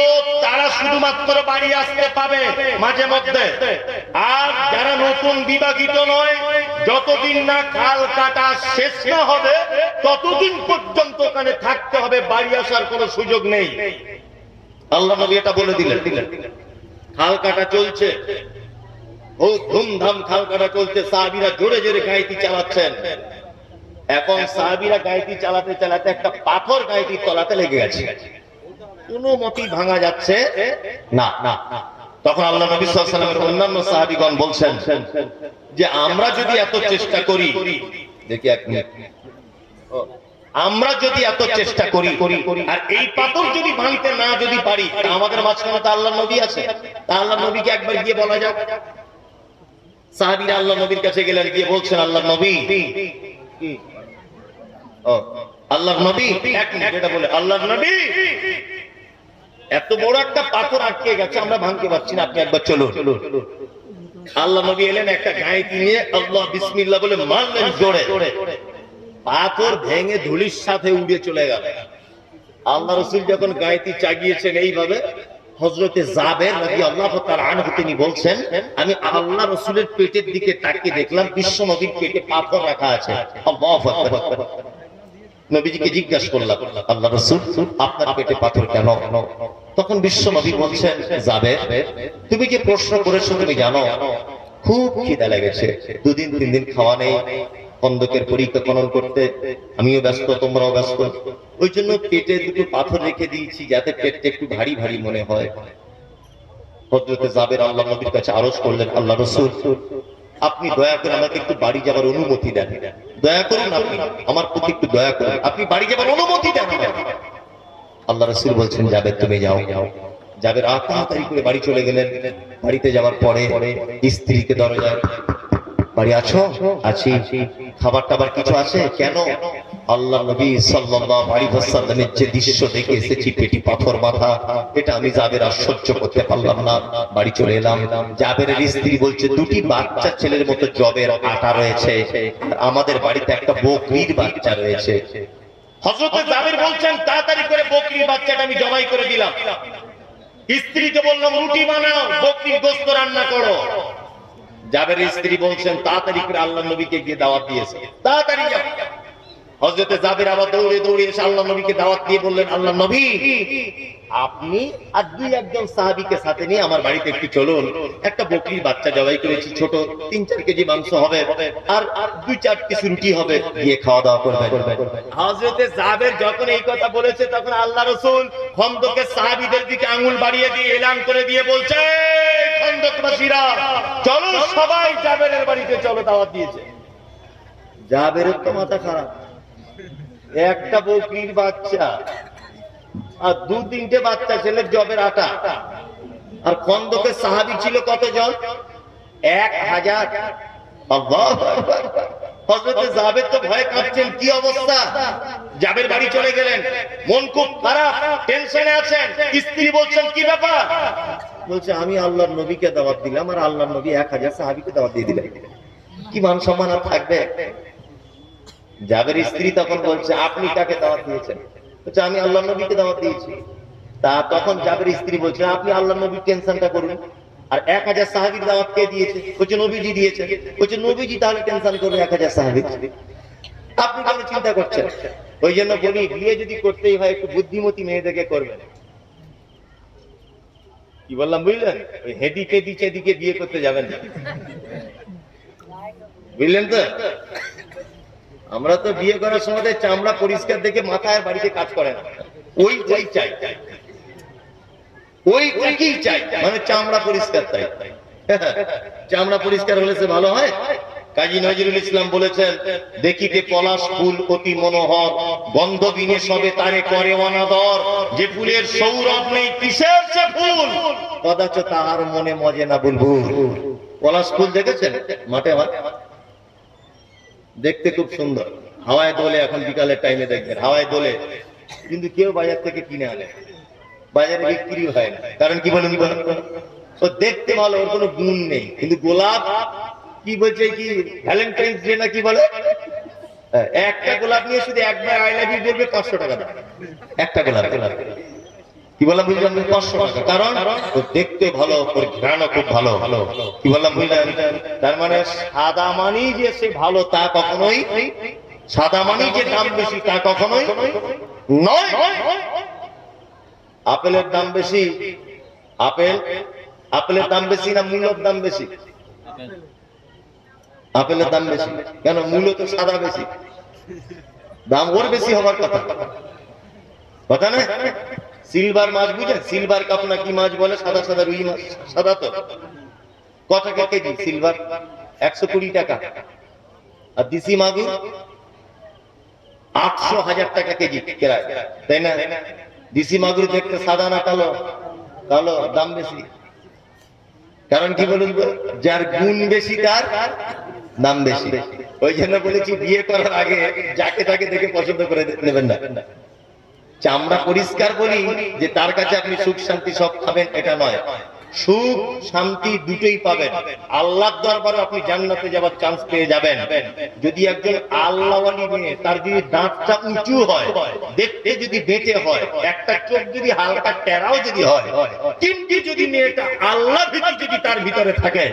তারা শুধুমাত্র বাড়ি আসতে পাবে মাঝে মধ্যে, আর যারা নতুন বিবাহিত নয়, যতদিন না খাল কাটা শেষ না হবে ততদিন পর্যন্ত ওখানে থাকতে হবে, বাড়ি আসার কোনো সুযোগ নেই। আল্লাহ নবী এটা বলে দিলেন। খাল কাটা চলছে, খুব ধুমধাম খাল কাটা চলছে, সাহাবীরা জোরে জোরে গাইতি চালাচ্ছেন। এখন সাহাবীরা গাইতি চালাতে চালাতে একটা পাথর গাইতির তলাতে লেগে গেছে, কোনো মতেই ভাঙা যাচ্ছে না। তখন আল্লাহ নবী সাল্লাল্লাহু আলাইহি ওয়াসাল্লামের অন্যান্য সাহাবীগণ বলছেন যে, আমরা যদি এত চেষ্টা করি, দেখি এক মিনিট, আমরা যদি এত চেষ্টা করি আর এই পাথর যদি ভাঙতে না যদি পারি, আমাদের মাঝখানে তো আল্লাহর নবী আছে, তা আল্লাহর নবীকে একবার গিয়ে বলা যাক। সাহাবীরা আল্লাহর নবীর কাছে গেলেন, গিয়ে বলছেন, আল্লাহর নবী, আল্লাহর নবী, এক মিনিট, এটা বলে, আল্লাহর নবী এত বড় একটা পাথর আটকে গেছে, আমরা ভাঙতে পারছি না, আপনি একবার চলুন। আল্লাহ নবী এলেন, একটা গাঁইতি নিয়ে আল্লাহ বিসমিল্লাহ বলে মারলেন জোরে, পাথর ভেঙে ধুলির সাথে উড়ে চলে গেল। আল্লাহ রাসূল যখন গাঁইতি চাগিয়েছেন এইভাবে, হযরতে জাবের রাদিয়াল্লাহু তাআলা আনহু তিনি বলছেন, আমি আল্লাহ রাসূলের পেটের দিকে তাকিয়ে দেখলাম বিশ্ব নবীর পেটে পাথর রাখা আছে। আল্লাহু আকবার। নবীজিকে জিজ্ঞাসা করলাম, আল্লাহ রাসূল আপনার পেটে পাথর কেন? তখন বিশ্ব নবী বলছেন, জাবের তুমি যে প্রশ্ন করেছো তুমি জানো খুব খিদা লেগেছে, 2 দিন 3 দিন খাওয়া নেই, খন্দকের পরীক্ষা খনন করতে আমিও ব্যস্ত, তোমরাও ব্যস্ত, ওই জন্য পেটে দুটো পাথর রেখে দিয়েছি যাতে পেটটা একটু ভারী ভারী মনে হয়। হযরতে জাবের আল্লাহ নবীর কাছে আরজ করলেন, আল্লাহ রাসূল আপনি দয়া করে আমাকে একটু বাড়ি যাবার অনুমতি দেন, দয়া করুন, আপনি আমার প্রতি একটু দয়া করুন, আপনি বাড়ি যাবার অনুমতি দেন। আল্লাহ রাসূল বলছেন, জাবের তুমি যাও। জাবের তাড়াতাড়ি করে বাড়ি চলে গেলেন। বাড়িতে যাওয়ার পরে স্ত্রীকে দরজায়, বাড়ি আছো? আছি। খাবার টাবার কিছু আছে? কেন? আল্লাহ নবী সাল্লাল্লাহু আলাইহি ওয়াসাল্লামের যে দৃশ্য দেখে এসেছি, পেটি পাথর মাথা, এটা আমি জাবের আর সহ্য করতে পারলাম না, বাড়ি চলে এলাম। জাবেরের স্ত্রী বলছে, 2টি বাচ্চা ছেলের মতো জবের আটা রয়েছে, আমাদের বাড়িতে একটা বকরির বাচ্চা রয়েছে। হযরতে জাবের বলছেন, তাড়াতাড়ি করে বকরির বাচ্চাটা আমি জবাই করে দিলাম। স্ত্রীকে বললাম, রুটি বানাও, বকরির গোশত রান্না করো। জাবেরের স্ত্রী বলছেন, তাড়াতাড়ি করে আল্লাহ নবীকে গিয়ে দাওয়াত দিয়েছে, তাড়াতাড়ি যাও। হযরতে জাবের আবার দৌড়ে দৌড়ে এসে আল্লাহ নবীকে দাওয়াত দিয়ে বললেন, আল্লাহ নবী আপনি আর 2-1 সাহাবীকে সাথে নিয়ে আমার বাড়িতে একটু চলুন, একটা বকরির বাচ্চা জবাই করেছি, ছোট 3-4 কেজি মাংস হবে, আর 2-4 পিস রুটি হবে, গিয়ে খাওয়া দাওয়া করবেন। হযরতে জাবের যখন এই কথা বলেছে, তখন আল্লাহ রাসূল খন্দকের সাহাবীদের দিকে আঙ্গুল বাড়িয়ে দিয়ে এলান করে দিয়ে বলছে, খন্দকবাসীরা চলো সবাই জাবেরের বাড়িতে চলো, দাওয়াত দিয়েছে। জাবেরের তো মাথা খারাপ, একটা বকরির বাচ্চা আর 2-3টে বাচ্চা ছেলের জবের আটা, আর খন্দকের সাহাবী ছিল কতজন? 1000। আল্লাহু আকবার। হযরতে জাবের তো ভয় কাঁপছেন, কি অবস্থা। জাবের বাড়ি চলে গেলেন, মন খুব খারাপ, টেনশনে আছেন। স্ত্রী বলছেন, কি ব্যাপার? বলছে, আমি আল্লাহর নবীকে দাওয়াত দিলাম আর আল্লাহর নবী 1000 সাহাবীকে দাওয়াত দিয়ে দিলেন, কি মান সম্মান আর থাকবে? জাবের স্ত্রী তখন বলছে, আপনি কাকে দাওয়াত দিয়েছেন? বলছে, আমি আল্লাহর নবীকে দাওয়াত দিয়েছি। তা তখন জাবের স্ত্রী বলছে, আপনি আল্লাহর নবীর টেনশনটা করুন, আর 1000 সাহাবীর দাওয়াত কে দিয়েছে? বলছে, নবীজি দিয়েছে। বলছে, নবীজি তাহলে টেনশন করবে 1000 সাহাবী, আপনি কেন চিন্তা করছেন? ওই জন্য বলি, বিয়ে যদি করতেই হয় একটু বুদ্ধিমতী মেয়ে দেখে করবেন। কি বললাম বুঝলেন? ওই হেডি টেডি চেদিকে বিয়ে করতে যাবেন না, বুঝলেন তো? আমরা তো বিয়ে করার সময় চামড়া পরিষ্কার দেখে মাথায় বাড়িতে কাজ করে না, ওইটাই চাই, ওইটাকেই চাই, মানে চামড়া পরিষ্কার। তাই চামড়া পরিষ্কার হলে সে ভালো হয়। কাজী নজরুল ইসলাম বলেছেন, দেখিতে পলাশ ফুল অতি মনোহর, গন্ধ বিনে সবে তারে করে অনাদর, যে ফুলের সৌরভ নেই কিসের সে ফুল, কদাচ তাহার মনে মজে না বুলবুল। পলাশ ফুল দেখেছেন মাঠে? দেখতে খুব সুন্দর, হাওয়ায় দোলে, এখন বিকালের টাইমে দেখবেন হাওয়ায় দোলে, কিন্তু কেউ বাজার থেকে কিনে আনে, বাজারে বিক্রি হয় না। কারণ কি বলুন, ও দেখতে ভালো, ওর কোনো গুণ নেই। কিন্তু গোলাপ কি বলছে, কি ভ্যালেন্টাইন্স ডে না কি বলে, একটা গোলাপ নিয়ে শুধু একবার আই লাভ ইউ বলবে 500 টাকা দাম, একটা গোলাপ। কি বললাম বুঝলেন? 500 টাকা। কারণ ও দেখতে ভালো, ওর ঘ্রাণও খুব ভালো। কি বললাম বুঝলেন? তার মানে সাদা মানেই যে সে ভালো তা কখনোই, সাদা মানেই যে দাম বেশি তা কখনোই নয়। আপেলের দাম বেশি, আপেলের দাম বেশি না মূলর দাম বেশি? আপেলের দাম বেশি। কেন? মূল তো সাদা বেশি, দাম ওর বেশি হবার কথা, কথা না? সিলভার মাছ বুঝেন? সিলভার কাপ না কি মাছ বলে, সাদা সাদা রুই মাছ, সাদা তো। কত টাকা কেজি সিলভার? 120 টাকা। আর দেশি মাগুর 800-1000 টাকা কেজি কেরায়, তাই না? দেশি মাগুর দেখতে সাদা না কালো? কালো, দাম বেশি। কারণ কি বলুন তো, যার গুণ বেশি তার দাম বেশি। ওই জন্য বলেছি, বিয়ে করার আগে যাকে তাকে দেখে পছন্দ করে নেবেন না। চামড়া পরিষ্কার বলি যে তার কাছে আপনি সুখ শান্তি সব পাবেন এটা নয়, সুখ শান্তি দুটোই পাবেন। আল্লাহর দরবারে আপনি জান্নাতে যাবার চান্স পেয়ে যাবেন যদি একজন আল্লাহওয়ালি মেয়ে, তার যদি দাঁতটা উঁচু হয়, দেখতে যদি বেঁটে হয়, একটা চোখ যদি হালকা টেরাও যদি হয়, কিন্তু যদি মেয়েটা আল্লাহ ভীতি যদি তার ভিতরে থাকে,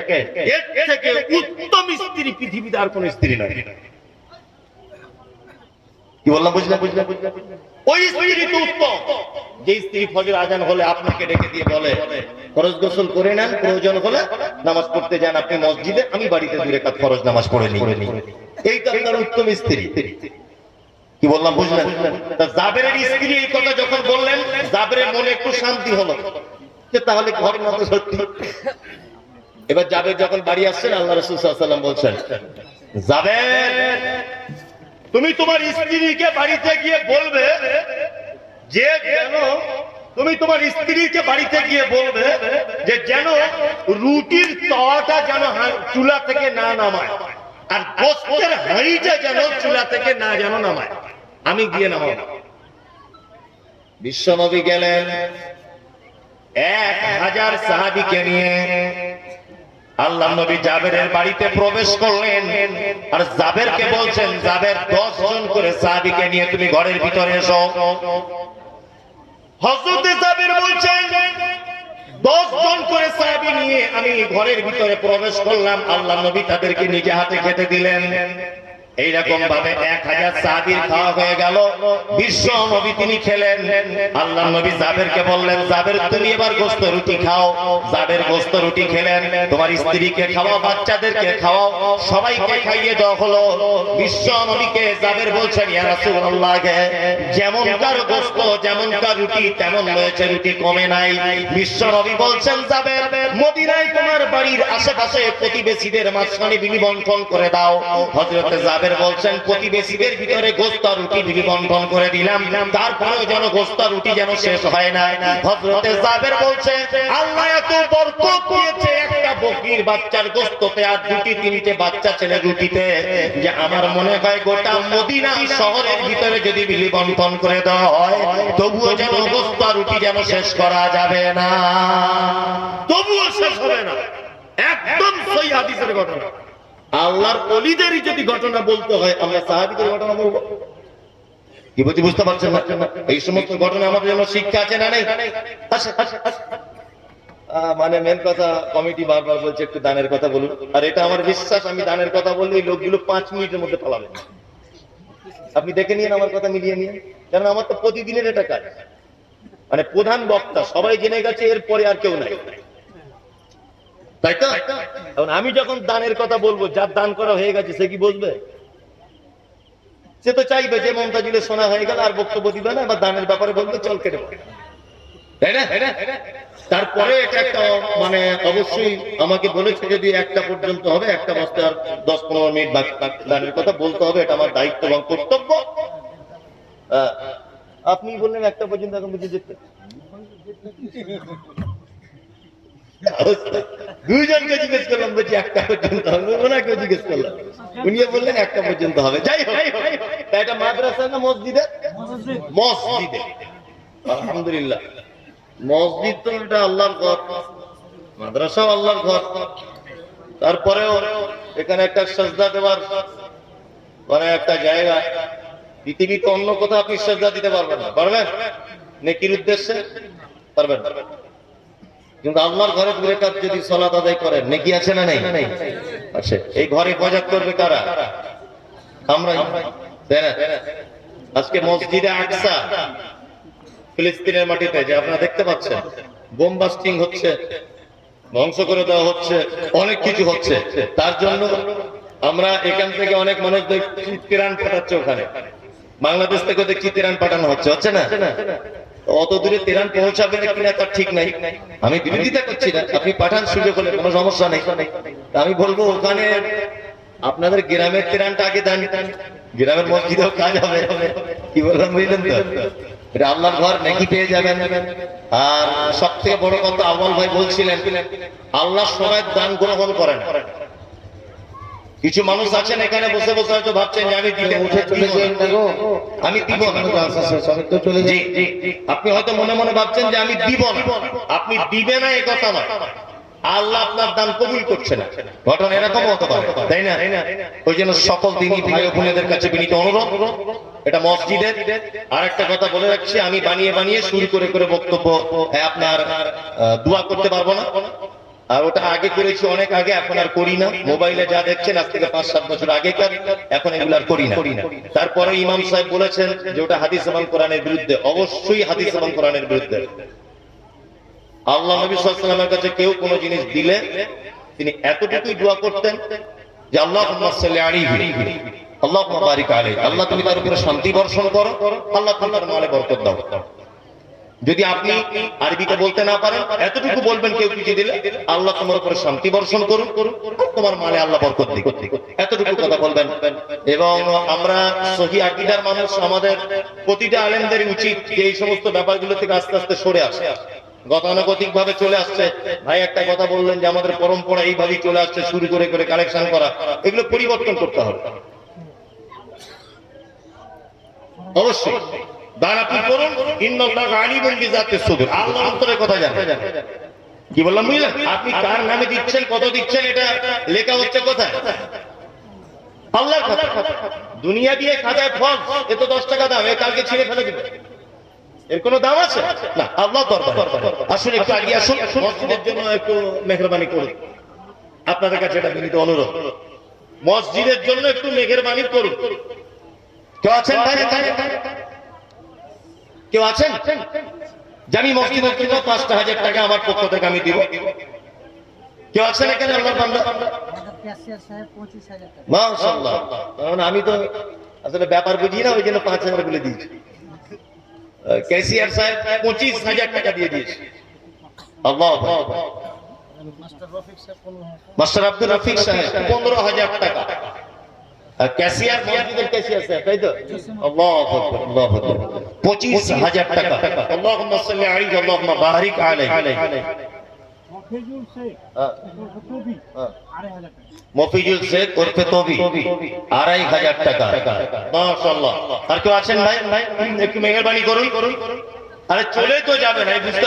এর থেকে উত্তম স্ত্রী পৃথিবীতে আর কোন স্ত্রী নয়। কি বললাম বুঝলেন? ওই স্ত্রী তো উত্তম যে স্ত্রী ফজর আজান হলে আপনাকে ডেকে দিয়ে বলে ফরজ গোসল করে নেন, প্রয়োজন হলে নামাজ পড়তে যান আপনি মসজিদে, আমি বাড়িতে 2 রাকাত ফরজ নামাজ পড়ে নিই। এইটা তার উত্তম স্ত্রী। কি বললাম বুঝলেন? তা জাবেরের স্ত্রী এই কথা যখন বললেন, জাবেরের মনে একটু শান্তি হলো যে তাহলে ঘটনা তো সত্যি। এবার জাবের যখন বাড়ি আসছেন, আল্লাহ রাসূল সাল্লাল্লাহু আলাইহি ওয়াসাল্লাম বলছেন, জাবের তুমি তোমার স্ত্রীকে বাড়িতে গিয়ে বলবে যে যেন, তুমি তোমার স্ত্রীকে বাড়িতে গিয়ে বলবে যে যেন রুটির তাওয়াটা যেন চুলা থেকে না নামায়, আর গোশতের হাঁড়িটা যেন চুলা থেকে না যেন নামায়, আমি গিয়ে নামাবো। বিশ্বনবী গেলেন 1000 সাহাবীকে নিয়ে, আল্লাহ নবী জাবেরের বাড়িতে প্রবেশ করলেন, আর জাবেরকে বলছেন, জাবের 10 জন করে সাহাবীকে নিয়ে তুমি ঘরের ভিতরে এসো। হযরত জাবের বলছেন 10 জন করে সাহাবী নিয়ে আমি ঘরের ভিতরে প্রবেশ করলাম, আল্লাহ নবী তাদেরকে নিজে হাতে খেতে দিলেন। এইরকম ভাবে 1000 সাহাবীর খাওয়া হয়ে গেল। বিশ্ব নবী তিনি খেলেন। আল্লাহ নবী জাবেরকে বললেন, জাবের তুমি এবার গোশত রুটি খাও। জাবের গোশত রুটি খেলেন, তোমার স্ত্রীকে খাওয়াও, বাচ্চাদেরকে খাওয়াও, সবাইকে খাইয়ে দেওয়া হলো। বিশ্ব নবীকে জাবের বলছেন, ইয়া রাসূলুল্লাহ, যেমনকার গোশত যেমনকার রুটি তেমন হয়েছে, রুটি কমে নাই। বিশ্ব নবী বলছেন, জাবের মদিনায় তোমার বাড়ির আশেপাশে প্রতিবেশীদের মাঝখানে বিলি-বন্টন করে দাও। হযরত জাবের বলছেন, প্রতিবেশীদের ভিতরে গোশত রুটি বিলি-বন্টন করে দিলাম, তারপরেও যেন গোশত রুটি যেন শেষ হয় না। হযরত জাবের বলছে, আল্লাহ এত বরকত দিয়েছে একটা বকরির বাচ্চার গোশততে আর 2-3টে বাচ্চা ছেলে রুটিতে, যে আমার মনে হয় গোটা মদিনা শহরের ভিতরে যদি বিলি-বন্টন করে দেওয়া হয়, তবুও যেন গোশত রুটি যেন শেষ করা যাবে না, তবুও শেষ হবে না। একদম সহিহ হাদিসের ঘটনা। আল্লাহর ওলিদেরই যদি ঘটনা বলতে হয়, আমরা সাহাবীদের ঘটনা বলবো? কি বলছি বুঝতে পারছেন না? এই সমস্ত ঘটনা আমাদের জন্য শিক্ষা আছে না নেই? মানে মেন কথা, কমিটি বারবার বলছে একটু দানের কথা বলুন, আর এটা আমার বিশ্বাস, আমি দানের কথা বললে এই লোকগুলো 5 মিনিটের মধ্যে পালাবে। আপনি দেখে নিন, আমার কথা মিলিয়ে নিন, কারণ আমার তো প্রতিদিনের এটা কাজ। মানে প্রধান বক্তা সবাই জেনে গেছে, এরপরে আর কেউ নাই, তাই তো? এখন আমি যখন দানের কথা বলবো, যার দান করা হয়ে গেছে সে কি বুঝবে? সে তো চাইবে যে মমতাজুলের শোনা হয়ে গেল, আর বক্তব্য দিবে না, বা দানের ব্যাপারে বলবে চল কেটে, তাই না? তারপরে এটা একটা মানে অবশ্যই আমাকে বলেছে যদি 1টা পর্যন্ত হবে, 1টা বাজতে আর 10-15 মিনিট বাকি, দানের কথা বলতে হবে, এটা আমার দায়িত্ব এবং কর্তব্য। আপনি বললেন 1টা পর্যন্ত, এখন বুঝে যেতে 2 জনকে জিজ্ঞেস করলাম, বলছি 1টা পর্যন্ত হবে, ওনাকেও জিজ্ঞেস করলাম, উনিও বললেন 1টা পর্যন্ত হবে। যাই হোক, এটা মাদ্রাসা না মসজিদে? মসজিদে। আলহামদুলিল্লাহ, মসজিদ তো এটা আল্লাহর ঘর, মাদ্রাসাও আল্লাহর ঘর। তারপরেও এখানে একটা সাজদা দেওয়ার মানে একটা জায়গা, পৃথিবীতে অন্য কোথাও আপনি সাজদা দিতে পারবেন না। পারবেন? নেকির উদ্দেশ্যে পারবেন, কিন্তু আল্লাহর ঘরে 2 রাকাত যদি সালাত আদায় করেন, নেকি আছে না নেই? আছে। এই ঘরে ইবাদত করবে কারা? আমরা, তাই না? আজকে মসজিদে আকসা ফিলিস্তিনের মাটিতে, যে আপনারা দেখতে পাচ্ছেন, বোম বাস্টিং হচ্ছে, ধ্বংস করে দেওয়া হচ্ছে, অনেক কিছু হচ্ছে। তার জন্য আমরা এখান থেকে অনেক মানুষ দেখছি ত্রাণ পাঠাচ্ছে, ওখানে বাংলাদেশ থেকে দেখছি ত্রাণ পাঠানো হচ্ছে না? অত দূরে ত্রাণ পৌঁছাবে কিনা তার ঠিক নাই। আমি বিরোধিতা করছি না, আপনি পাঠান, সুযোগ হলে কোনো সমস্যা নেই। আমি বলবো ওখানে আপনাদের গ্রামের ত্রাণটা আগে দেন, গ্রামের মসজিদেও কাজ হবে। কি বললাম বুঝলেন তো? এটা আল্লাহর ঘর, নেকি পেয়ে যাবেন। আর সব থেকে বড় কথা, আউয়াল ভাই বলছিলেন, আল্লাহ সময় দান গ্রহণ করেন। কিছু মানুষ আছেন এখানে বসে বসে হয়তো ভাবছেন যে আমি দিতে উঠে চলে যাই না গো, আমি দিব না। সবাই তো চলে জি যাই। আপনি হয়তো মনে মনে ভাবছেন যে আমি দিব না, আপনি দিবে না এই কথা নয়, আল্লাহ আপনার দান কবুল করছে না, ঘটনা এরকম হতে পারে, তাই না? ওই জন্য সকল দিনই ভাই ও বোনেদের কাছে বিনীত অনুরোধ, এটা মসজিদের। আর একটা কথা বলে রাখছি, আমি বানিয়ে বানিয়ে শুরু করে করে বক্তব্য আপনার দোয়া করতে পারবো না। আর ওটা আগে করেছি অনেক আগে, এখন আর করি না। মোবাইলে যা দেখছেন আজ থেকে 5-7 বছর আগেকার, এখন এগুলো আর করি না। তারপরে ইমাম সাহেব বলেছেন যে ওটা হাদিস এবং কোরআনের বিরুদ্ধে, অবশ্যই হাদিস এবং কোরআনের বিরুদ্ধে। আল্লাহ নবী সাল্লাল্লাহু আলাইহি ওয়াসাল্লামের কাছে কেউ কোনো জিনিস দিলে তিনি এতটুকুই দোয়া করতেন যে আল্লাহুম্মা সাল্লি আলাইহি আল্লাহুম্মা বারিক আলাইহি, আল্লাহ তুমি তার উপরে শান্তি বর্ষণ করো, আল্লাহ তোমার মালে বরকত দাও। যদি আপনি আরবিতে বলতে না পারেন, এতটুকু বলবেন কেউ কিছু দিলে, আল্লাহ তোমার উপরে শান্তি বর্ষণ করুন, তোমার মালে আল্লাহ বরকত দিক, এতটুকু কথা বলবেন। এবং আমরা সহিহ আকীদার মানুষ, আমাদের প্রতিটা আলেমদের উচিত যে এই সমস্ত ব্যাপারগুলো থেকে আস্তে আস্তে সরে আসে। গতানুগতিক ভাবে চলে আসছে। ভাই একটা কথা বললেন যে আমাদের পরম্পরা এইভাবেই চলে আসছে, শুরু করে করে কালেকশন করা, এগুলো পরিবর্তন করতে হবে অবশ্যই। দান আপনি করুন, ইন্নাল্লাহু আলিমুন বিযাতিস সুদূর, আল্লাহ অন্তরের কথা জানেন। কি বললাম বুঝলেন? আপনি কার নামে দিচ্ছেন, কত দিচ্ছেন, এটা লেখা হচ্ছে কোথায়? আল্লাহর কথা। দুনিয়া দিয়ে খাজায় ফল, এ তো 10 টাকা দাম, এ কালকে ছিঁড়ে ফেলে দিবে, এর কোনো দাম আছে না? আল্লাহ দরবার। আসলে একটু আগে আসুন, মসজিদের জন্য একটু মেহেরবানি করুন, আপনাদের কাছে এটা বিনীত অনুরোধ, মসজিদের জন্য একটু মেহেরবানি করুন। কেউ আছেন ভাই? কেউ আছেন যে আমি মসজিদের জন্য 5,000 টাকা আমার পক্ষ থেকে আমি দিব? কেউ আছেন এখানে আল্লাহর বান্দা? মাশাআল্লাহ। কারণ আমি তো আসলে ব্যাপার বুঝি না, ওই জন্য 5,000 বলে দিয়েছি। ক্যাশিয়ার সাহেব 25,000 টাকা দিয়ে দিয়েছে। আল্লাহু আকবার। মাস্টার আব্দুল রফিক সাহেব 15,000 টাকা। ক্যাশিয়ার, মসজিদের ক্যাশিয়ার সাহেব, তাই তো? আল্লাহু আকবার, আল্লাহু আকবার। 25,000 টাকা। আল্লাহুম্মা সাল্লি আলাইহি আল্লাহুম্মা বারিক আলাইহি। মফিজুল শেখ ওরফে তবি 2,500 টাকা। মাশাআল্লাহ। আর কেউ আছেন ভাই? একটু মেহেরবানি করুন। আরে চলে তো যাবেন, বুঝতে